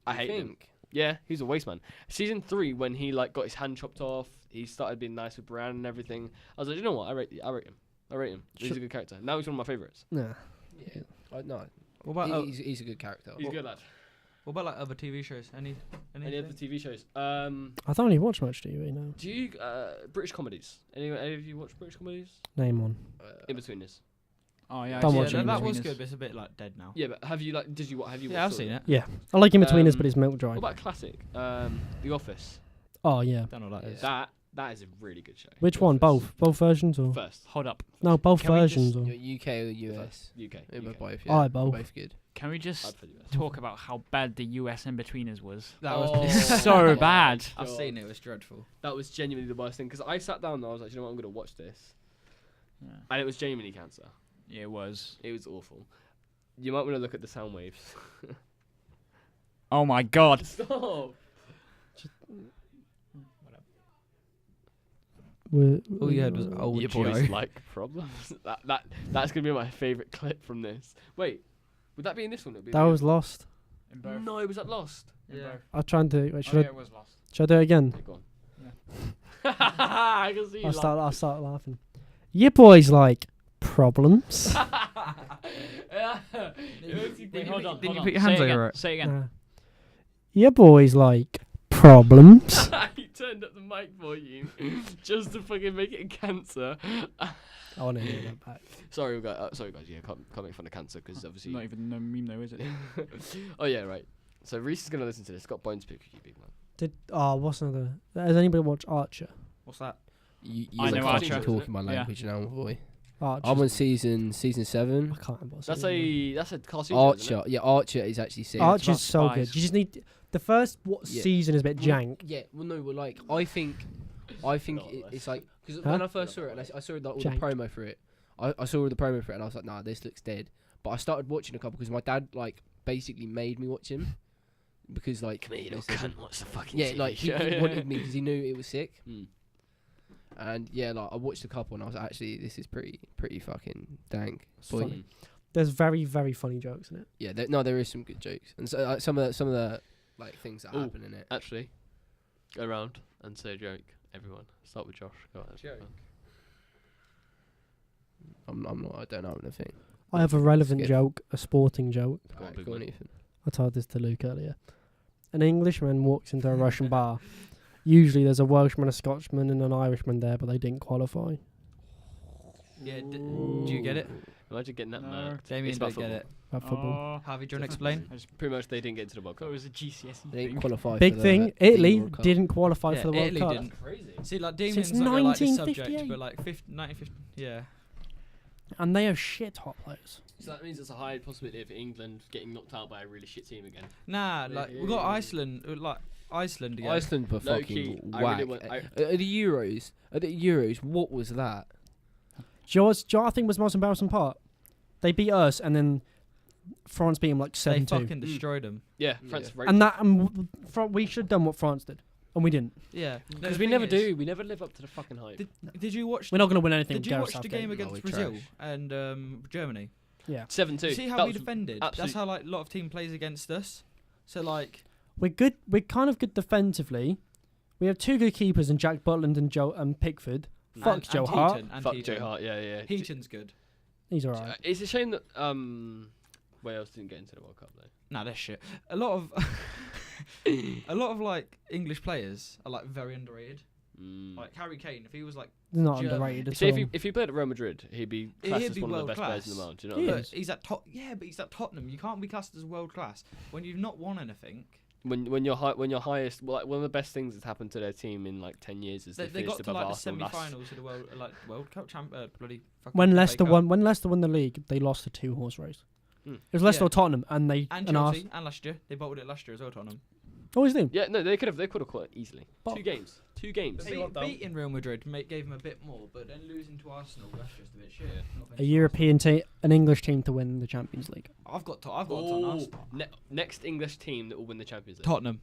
I You hate him. think? Yeah, he's a waste man. Season 3, when he like got his hand chopped off, he started being nice with Bran and everything. I was like, you know what? I rate him. He's a good character. Now he's one of my favorites. Nah. Yeah, no, What about he's a good character. He's a good lad. what about like other TV shows? Any Any other TV shows? I don't really watch much TV now. Do you British comedies? Any of you watch British comedies? Name one. In Betweeners. Oh yeah, Don't I watch see it. that Between was Us. good, but it's a bit like dead now. Yeah, but have you like? Did you have you? Yeah, I've watched all seen of it. Yeah, I like In Betweeners, Um, but it's milk dry. What about a classic? The Office. Oh yeah. Don't know what that is. That is a really good show. Which The one? Office. Both versions or First. Hold up. no? Both Can we just- versions or UK or US? UK. Yeah, UK. both. Oh, Yeah, both. both good. Can we I'd just put US. talk about how bad the US in betweeners was? That was Oh. So my bad. I've God. seen it. It was dreadful. That was genuinely the worst thing because I sat down and I was like, you know what, I'm gonna watch this, Yeah. and it was genuinely cancer. Yeah, it was. It was awful. You might want to look at the sound waves. Oh my god. Stop. All you heard was old Your Joe. boys like problems. That's gonna be my favorite clip from this. Wait, would that be in this one? It'd be That in was lost. In the- both. No, was that Lost? In Yeah. both. I'll try and do. Wait, Oh, should yeah, I? it was lost. Should I do it again? Okay, go on. I can see you. I'll start laughing. You boys like problems. Wait, hold on. Didn't you hold put your on. hands Say it over again. it? Say it again. You boys like problems. He turned up the mic volume just to fucking make it a cancer. I want to hear that back. Sorry guys. Yeah, can't make fun of cancer because obviously. Not even no meme though, is it? Oh yeah, right. So Reese is gonna listen to this. Got bones to pick with you, big man. What's another? Has anybody watched Archer? What's that? You I know fucking Archer. talking my Yeah. language now, boy. Archer. I'm on season I 7. can't remember. what's That's the name. a cartoon. show, isn't Archer, yeah, Archer is actually sick. Archer's about so spies. good. You just need the first Yeah. season is a bit jank. Yeah, well, no, well, like I think No, it's like because Huh? when I first saw it and I saw like all Jank. the promo for it, I saw the promo for it and I was like, nah, this looks dead. But I started watching a couple because my dad like basically made me watch him because like Come here, you little PlayStation- cunt, watch the fucking yeah, TV like he show. wanted me because he knew it was sick. Mm. And yeah, like I watched a couple and I was like, actually, this is pretty fucking dank. It's Boy. funny. There's very, very funny jokes in it. Yeah, there is some good jokes and so some of the like things that Ooh. happen in it. Actually, go around and say a joke. Everyone, start with Josh. Go on. Joke. I'm not. I don't know anything. I have a relevant Skip. joke, a sporting joke. Go on, Alright, big go on, man. Ethan. I told this to Luke earlier. An Englishman walks into a Russian bar. Usually there's a Welshman, a Scotsman, and an Irishman there, but they didn't qualify. Yeah, do you get it? Imagine getting that No. mad. Damien It's about don't get football. it. About football. Harvey, do you want to explain? I just Pretty much, they didn't get into the World thought Cup. it was a GCSE They didn't thing. qualify. Big for thing, the Italy World Cup. didn't qualify Yeah, for the World Italy Cup. didn't. Crazy. See, like Damien's Since not gonna like this subject, 1958. but like 1950, yeah. And they have shit hot players. So that means there's a high possibility of England getting knocked out by a really shit team again. Nah, like we got Iceland, Iceland again. Iceland were Low fucking key, I whack. really want- I- At the Euros, what was that? Do you know what I think was the most embarrassing part? They beat us, and then France beat them like They 7-2. fucking destroyed them. Yeah, Yeah. France. And that, we should have done what France did, and we didn't. Yeah, Because we never do. We never live up to the fucking hype. Did you watch? We're not going to win anything. Did with you Gareth watch the Southgate. game No, against we're Brazil trash. and Germany? Yeah, 7-2. See how That we was defended? That's absolute- how like a lot of team plays against us. So like, we're good. We're kind of good defensively. We have two good keepers in Jack Butland and Joe and Pickford. Fuck and Joe Hart. Heaton, and Fuck Heaton. Joe Hart. Yeah. Heaton's good. He's alright. It's a shame that Wales didn't get into the World Cup though. Nah, that's shit. A lot of like English players are like very underrated. Mm. Like Harry Kane, if he was like, He's not German. underrated at See, all. if he played at Real Madrid, he'd be classed He'd as be one of the world best players in the class. world. Do you know He what I mean? is. but he's at Tottenham. You can't be classed as world class when you've not won anything. When you're highest, well, like one of the best things that's happened to their team in like 10 years is They they got finished to above like the Arsenal last. semi-finals of the World Cup bloody. fucking when FA Leicester Cup. won the league, they lost a 2-horse race. Mm. It was Leicester Yeah. or Tottenham, and they and and Chelsea and last year they bolted it last year as well. Tottenham. Always do. Yeah, no, they could have caught it easily. But- Two games. Beating Real Madrid gave him a bit more, but then losing to Arsenal, that's just a bit shit. Not A against European team, an English team to win the Champions League. Arsenal. I've got Tottenham. Arsenal. Next English team that will win the Champions League. Tottenham.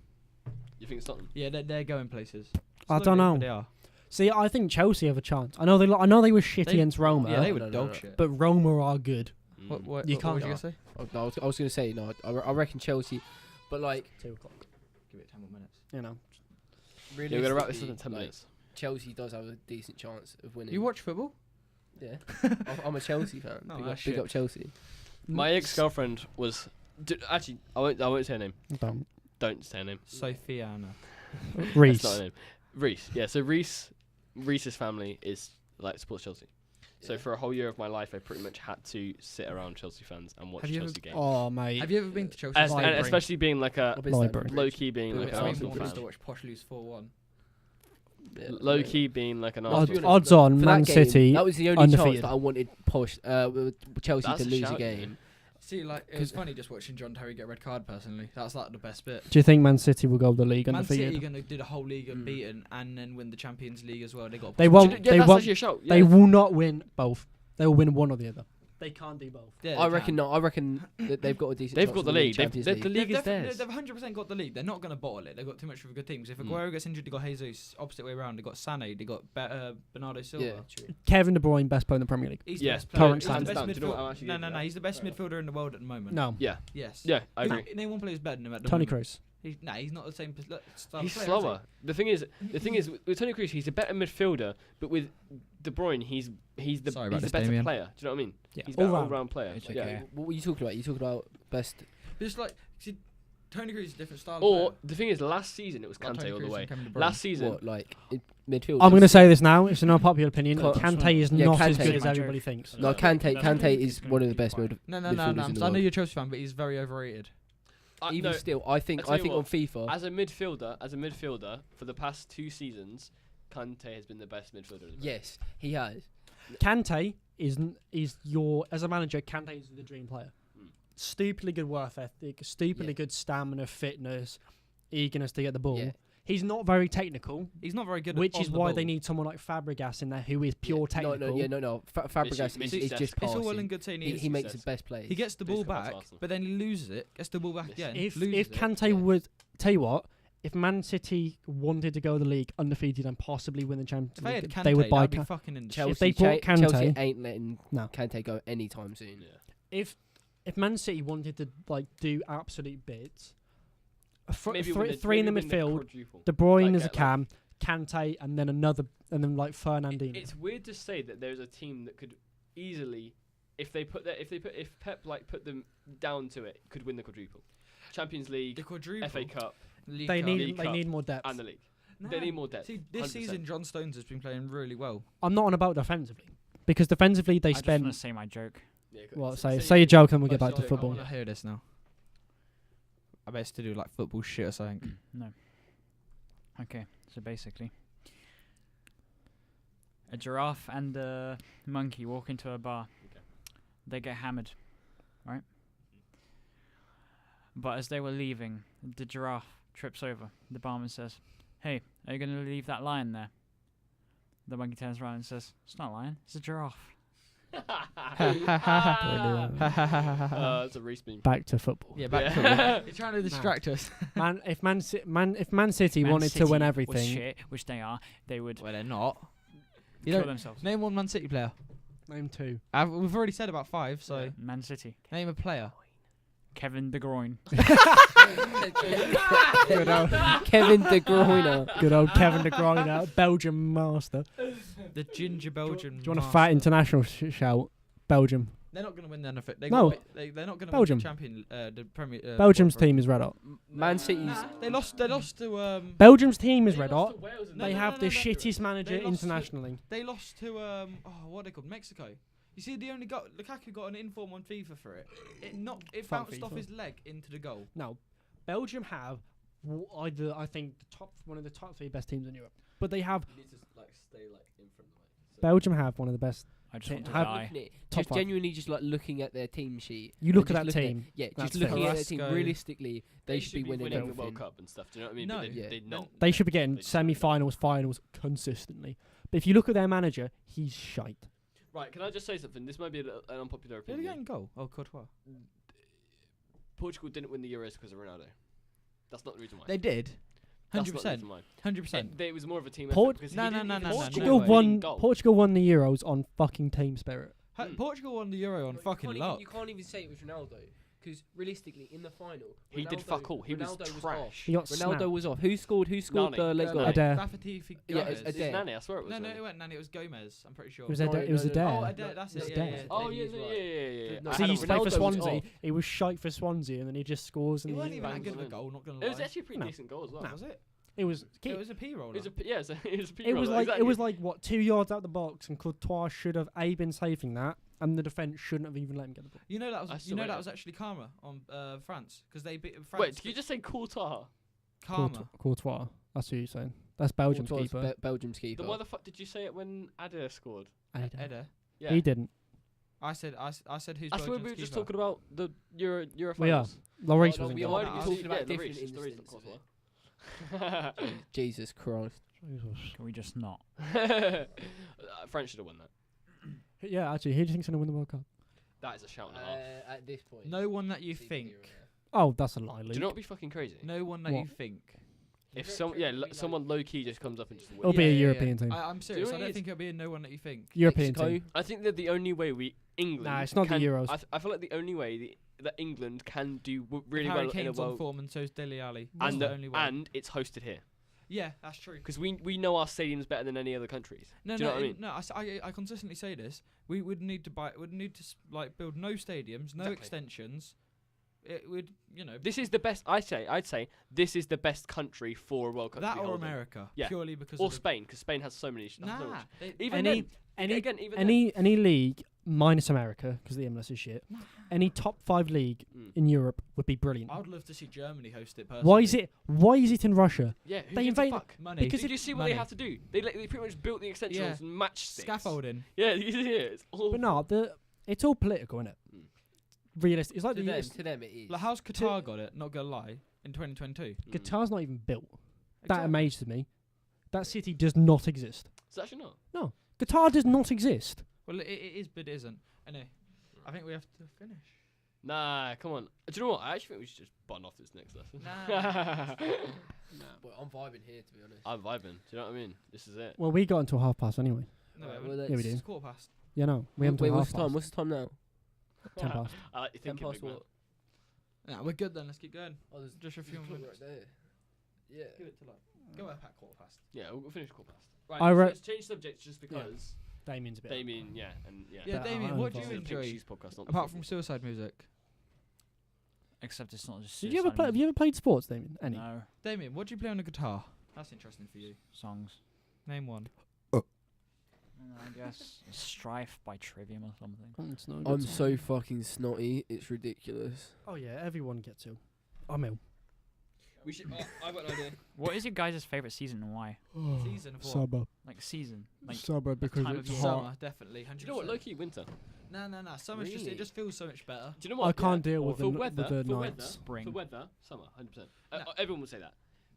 You think it's Tottenham? Yeah, they're going places. I Slowly, don't know. but They are. See, I think Chelsea have a chance. I know they were shit They- against Roma, Yeah, they No, were no, no, dog no. shit. but Roma are good. Mm. What You was can't- you gonna say? I was going to say no. I reckon Chelsea, but like 2 o'clock. Give it 10 more minutes. You know. Yeah, we're gonna wrap this up in realistically, 10 like, minutes. Chelsea does have a decent chance of winning. You watch football? Yeah. I'm a Chelsea fan. Oh, Big that's big shit. up Chelsea. My ex-girlfriend was actually I won't say her name. Don't. Don't say her name. Sophiana. Reese. That's not her name. Reese. Yeah. So Reese's family is like supports Chelsea. So Yeah. for a whole year of my life, I pretty much had to sit around Chelsea fans and watch Have you ever- Chelsea games. Oh mate. Have you ever been to Chelsea? And Library. especially being like a Library. low key being like an I Arsenal used to fan. watch Posh lose 4-1. Yeah, Low yeah. key being like an Well, Arsenal. to be honest, Odds on For Man that game, City. That was the only chance undefeated. that I wanted Chelsea That's to a lose shout, a game. See, like it was funny just watching John Terry get a red card. Personally, that's like the best bit. Do you think Man City will go the league Man undefeated? City gonna do the whole league Mm. unbeaten and then win the Champions League as well. They got. They won't. Yeah, They that's won't. actually a shout. They Yeah. will not win both. They will win one or the other. They can't do both. Yeah, I they reckon can. no. I reckon that they've got a decent. They've chance got of the winning league. They've- Champions the League. league is theirs. They've 100% got the league. They're not going to bottle it. They've got too much of a good teams. If Mm. Aguero gets injured, they got Jesus. Opposite way around, they got Sané. They got Bernardo Silva. Yeah. Kevin De Bruyne, best player in the Premier League. He's Yeah. the best player. Current He's the hands best down. Do you know what I'm midfielder. actually No, giving no, that? no. He's the best midfielder in the world at the moment. No, Yeah. Yes. Yeah. I Nah, agree. name one player who's better than him at the Tony moment. Kroos. He's not the same style. He's of player, is he? slower. The thing is, with Toni Kroos, he's a better midfielder, but with De Bruyne, he's the Sorry about he's a this, better Damien. player. Do you know what I mean? Yeah. He's a better All round. all-round player. It's Yeah. okay. What were you talking about? You talking about best? But it's like, see, Tony Kroos is a different style. Or of the thing is, last season it was player. Like Kante Toni all the Kroos way. and Kevin De Bruyne. Last season, What like midfield? I'm going to say this now. It's an unpopular opinion. Ko- Kante is Yeah, not as Kante. good as My everybody joke. thinks. No, Kante is one of the best Quiet. No, midfielders in the I know world. you're a Chelsea fan, but he's very overrated. Even no, still, I think tell you on what, FIFA. as a midfielder for the past 2 seasons, Kante has been the best midfielder. in the Yes, he has. Kante is your as a manager. Kante is the dream player. Mm. Stupidly good work ethic, stupidly Yeah. good stamina, fitness, eagerness to get the ball. Yeah. He's not very technical, He's not very good. which on is the why ball. they need someone like Fabregas in there who is pure technical. No. Fabregas Messi- is Messi- just It's all well passing. and good saying He makes the best plays. he gets the Please ball come back to back, Arsenal. but then he loses it. Gets the ball back Messi. again. If loses it. Kante would tell you what, if Man City wanted to go the league undefeated and possibly win the Champions if they had League, Kante, they would buy that'd be Kante. fucking in the Chelsea, If they brought Chelsea Kante- ain't letting No. Kante go anytime soon. Yeah. If Man City wanted to like do absolute bits, Maybe win three in the maybe win midfield, quadruple. De Bruyne Like, as a get, like- cam, Kante, and then another, and then like Fernandinho. It's weird to say that there's a team that could easily, if Pep like put them down to it, could win the quadruple, Champions League, The quadruple. FA Cup, League They Cup. need League they Cup need more depth. and the league. Nah. They need more depth. See, this 100%. season, John Stones has been playing really well. I'm not on about defensively because defensively they I just want spend. to say my joke. Yeah, go- Well, say say your joke and we'll get Say back to your joke, football. I want to hear this now. I bet it's to do like football shit or something. No. Okay, so basically, a giraffe and a monkey walk into a bar. Okay. They get hammered, right? But as they were leaving, the giraffe trips over. The barman says, "Hey, are you going to leave that lion there?" The monkey turns around and says, "It's not a lion, it's a giraffe." It's a Reese meme. Back to football. Yeah, back to Yeah. it. You're trying to distract us. If Man City Man wanted City to win was everything, shit, which they are, they would Well, they're not. You kill don't themselves. name one Man City player. name two. We've already said about 5, so Man City. name a player. Kevin De Bruyne. Good old, Kevin De Bruyne. good old Kevin De Bruyne, Belgium master. The ginger Belgian. Do you want a fat international shout? Belgium. They're not going to win the NFL. No. They're not going to Belgium. win the champion. The Premier. Belgium's whatever. team is red hot. Man City's. Nah, they lost. They lost to. Belgium's team is red hot. No, They no, have no, the no. shittest manager They lost to- internationally. They lost to. Oh, what are they called? Mexico. You see, they only got Lukaku got an inform on FIFA for it. It Fuck bounced off FIFA. his leg into the goal. No, Belgium have I think one of the top 3 best teams in Europe. But they have You need to like stay like in front of the mic. Belgium have one of the best. I just Okay, want to have- die. Top Just 5. genuinely just like looking at their team sheet. You look and at just that looking team. Yeah, That's just looking fair. at their team. Carrasco. Realistically, they should be winning the everything. World Cup and stuff. Do you know what I mean? No. But Yeah. they're not. They should be getting They just- semi-finals, finals consistently. But if you look at their manager, he's shite. Right, can I just say something? This might be an unpopular Did they opinion. get in goal? Oh, Courtois. Portugal didn't win the Euros because of Ronaldo. That's not the reason why. They did. That's not the 100%. reason why. 100%. It was more of a team Port- effort because No, he no, didn't no, even no, no, score. no Portugal way. won. Goal. Portugal won the Euros on fucking team spirit. Portugal won the Euro on fucking luck. You can't even say it was Ronaldo. Because realistically, in the final, He did fuck all. He was Ronaldo trash. off. He got Ronaldo snapped. was off. Who scored? Who scored Nani. the late No, goal? no. Adair. Rafatifi Yeah, Gomez. it's It's Adair. Nani, I swear it was No, Nani. it wasn't. It was Gomez. I'm pretty sure. It was No, Adair. It was no, no, Adair. Oh, Adair. That's It's it. Adair. Yeah, yeah. Oh, He yeah, is yeah, right. yeah. No, I So had he him used to play for Ronaldo was Swansea. off. He was shite for Swansea, and then he just scores. It And wasn't he, even that bangs good of a on goal. Not gonna lie. It was actually a pretty No. decent goal as well. No. Was it? it was. It was a P roller. It was a yeah, it was a P It was roller, like exactly. it was like what 2 yards out the box, and Courtois should have been saving that, and the defense shouldn't have even let him get the ball. You know that I was. still You know rate that it. was actually karma on France because they beat France. Wait, did you just say Courtois? karma? Courtois. That's who you're saying. That's Belgium's Courtois, keeper. Belgium's keeper. Then why the fuck did you say it when Adair scored? Eder. Yeah. He didn't. I said who's I swear Belgium's we were just keeper? talking about the Euro We are. finals. Lloris no, was in we goal. are Why did you talking talk about yeah, different Lloris, Lloris, instances of course, of well. Jesus Christ. Can we just not? France should have won that. Yeah, actually, who do you think's gonna win the World Cup? That is a shout and a half. At this point. No one that you think. Oh, that's a lie, Do Luke. you know what would be fucking crazy? No one that you What? think. If someone low key just comes up and just wins. It'll be a European team. I'm serious. what I it don't is? think it'll be a no one that you think. European Mexico. team. I think that the only way England. Nah, it's not the can, Euros. I feel like the only way that England can do really Harry well in a Kane's on world, form and so's Dele Alli. That's and the only way. and it's hosted here Yeah, that's true. because we know our stadiums better than any other countries. No, Do you no, know what I mean? no. I consistently say this. We would need to build no stadiums, no Exactly. extensions. It would, This is the best. I'd say this is the best country for a World Cup. to that be or holding. America. Yeah. Purely because Or of the- Spain, because Spain has so many. So Nah, much. they- Even Any then, any again, even any league minus America because the MLS is shit. Any top 5 league then. Mm. in Europe would be brilliant. I would love to see Germany host it personally. Why is it in Russia? Yeah, who They gives a invaded- fuck? Money. because Did you see what money. they have to do? They pretty much built the extensions Yeah. and matchsticks. Scaffolding. Yeah, it's all. But no, it's all political, isn't it? Mm. Realistic. It's like To the them, US. to them it is. Like, how's Qatar got it? Not gonna lie. In 2022. Mm. Guitar's not even built. That Exactly. amazes me. That city does not exist. It's actually not. Qatar does not exist. Well, it is, but it isn't. Anyway, I think we have to finish. Nah, come on. Do you know what? I actually think we should just button off this next lesson. Nah. Well, I'm vibing here, to be honest. I'm vibing. Do you know what I mean? This is it. Well, we got until 1:30 anyway. No, Right, we well, haven't. Yeah, we It's did. 1:15. Yeah, no, we haven't Wait, until what's the time? 1:30. What's the time now? 10 past. I like your 10 thinking, past big man. what? Nah, we're good then. Let's keep going. Oh, there's Just a few clock minutes. right there. Yeah. Give it to like. Go up at 1:15. Yeah, we'll finish quarter past. Right, I re- let's change subjects just because Damien's a bit. Damien, yeah, and yeah. Yeah, But Damien, I'm what do you involved. This is a Pink enjoy Shoes podcast, not the apart football. from suicide music? Except it's not just. Did you ever play? Have you ever played sports, Damien? Any? No Damien, what do you play on a guitar? That's interesting for you. songs. Name one. I guess Strife by Trivium or something. It's not a I'm good so fucking snotty. It's ridiculous. Oh yeah, everyone gets ill. I'm ill. We should. I've got an idea. What is your guys' favorite season and why? Season of what? Suburb. Like season, like Suburb because time of it's year. hot. Summer, definitely. 100%. Do you know what? Low key winter. No. Summer's just Really? it just feels so much better. Do you know what? I can't Yeah. deal with for the weather. with the for weather, nights. Spring. For weather, summer, 100%. No. Everyone will say that,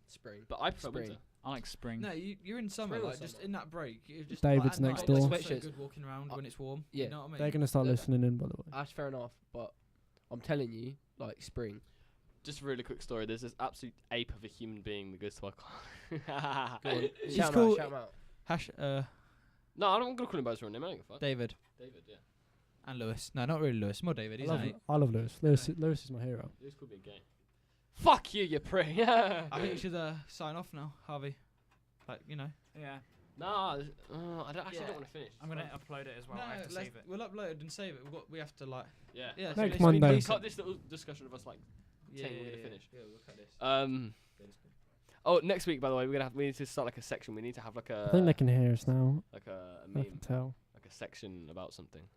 Spring. but I prefer Spring. winter. I like spring. No, you're in summer, Spring or like just summer? in that break. You're just David's like, at next night, door. It's so Sweatshirts. good walking around when it's warm. Yeah. You know what I mean? They're gonna start No, listening in, by the way. That's fair enough, but I'm telling you, like spring. Just a really quick story. There's this absolute ape of a human being that goes to my car. Go on. He's Shout 'em cool. out. Shout 'em out. Hash No, I'm not gonna call him by his real name. I don't give a fuck. David David, yeah. and Lewis. No, not really Lewis. More David. He's an eight. I love Lewis. Lewis is my hero. This could be gay. Fuck you, you prick. I think you should sign off now, Harvey. Like Yeah, Nah, I don't actually Yeah. don't want to finish. I'm gonna upload it as well. I have to save it. we'll upload and save it. We have to like. Yeah. Yeah. Next it's Monday. decent. Cut this little discussion of us like. Yeah, saying we're gonna finish. Yeah, we'll cut this. Oh, next week, by the way, we need to start like a section. We need to have like I think they can hear us now. like a I meme, can tell. like a section about something. Do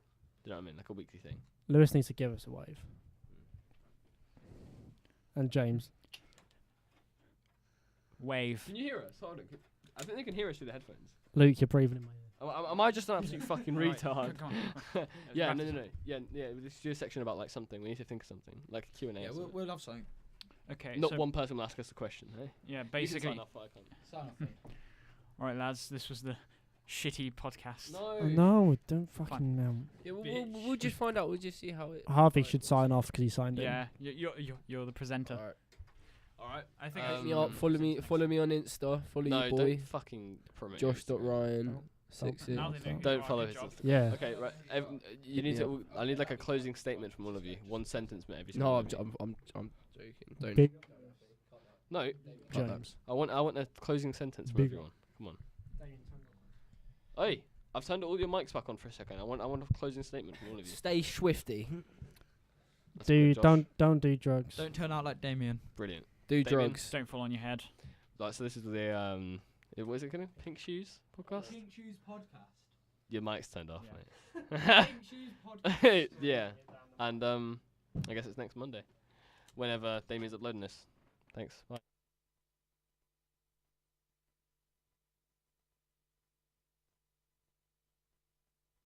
you know what I mean? Like a weekly thing. Lewis needs to give us a wave. And James. Wave. Can you hear us? Hold on. I think they can hear us through the headphones. Luke, you're breathing in my ear. Am I just an absolute fucking Right, retard? come on. Yeah, no. Yeah. Let's do a section about like something. We need to think of something, like a Q&A. Yeah, or something. we'll have something. Okay. Not so one person will ask us a question. Hey? Yeah, You can basically. sign off, I can't. Sign off. then. All right, lads. This was the shitty podcast. No. Oh, no, don't fucking Yeah, we'll Bitch. just find out. We'll just see how it. Harvey should sign off because he signed Yeah, you're the presenter. Alright. All right. I think. Hit me up. Follow me on Insta. Follow No, your boy. don't fucking promote. your Instagram. Josh.Ryan. Oh. 6 Now they know who Don't you are, follow good his job. Instagram. Yeah. Okay, right. You need to. I need like a closing statement from all of you. One sentence, mate. Every No, single one of you. I'm joking. Don't. Big No, James. I want a closing sentence from Big- everyone. Come on. Hey, I've turned all your mics back on for a second. I want a closing statement from all of you. Stay swifty. That's good, Dude, Josh. don't do drugs. Don't turn out like Damien. Brilliant. Do Damien, drugs. Don't fall on your head. Like, so this is the what is it called? Pink Shoes podcast. Pink Shoes podcast. Your mic's turned off, Pink Shoes podcast. mate. Yeah, and I guess it's next Monday, whenever Damien's uploading this. Thanks. Bye.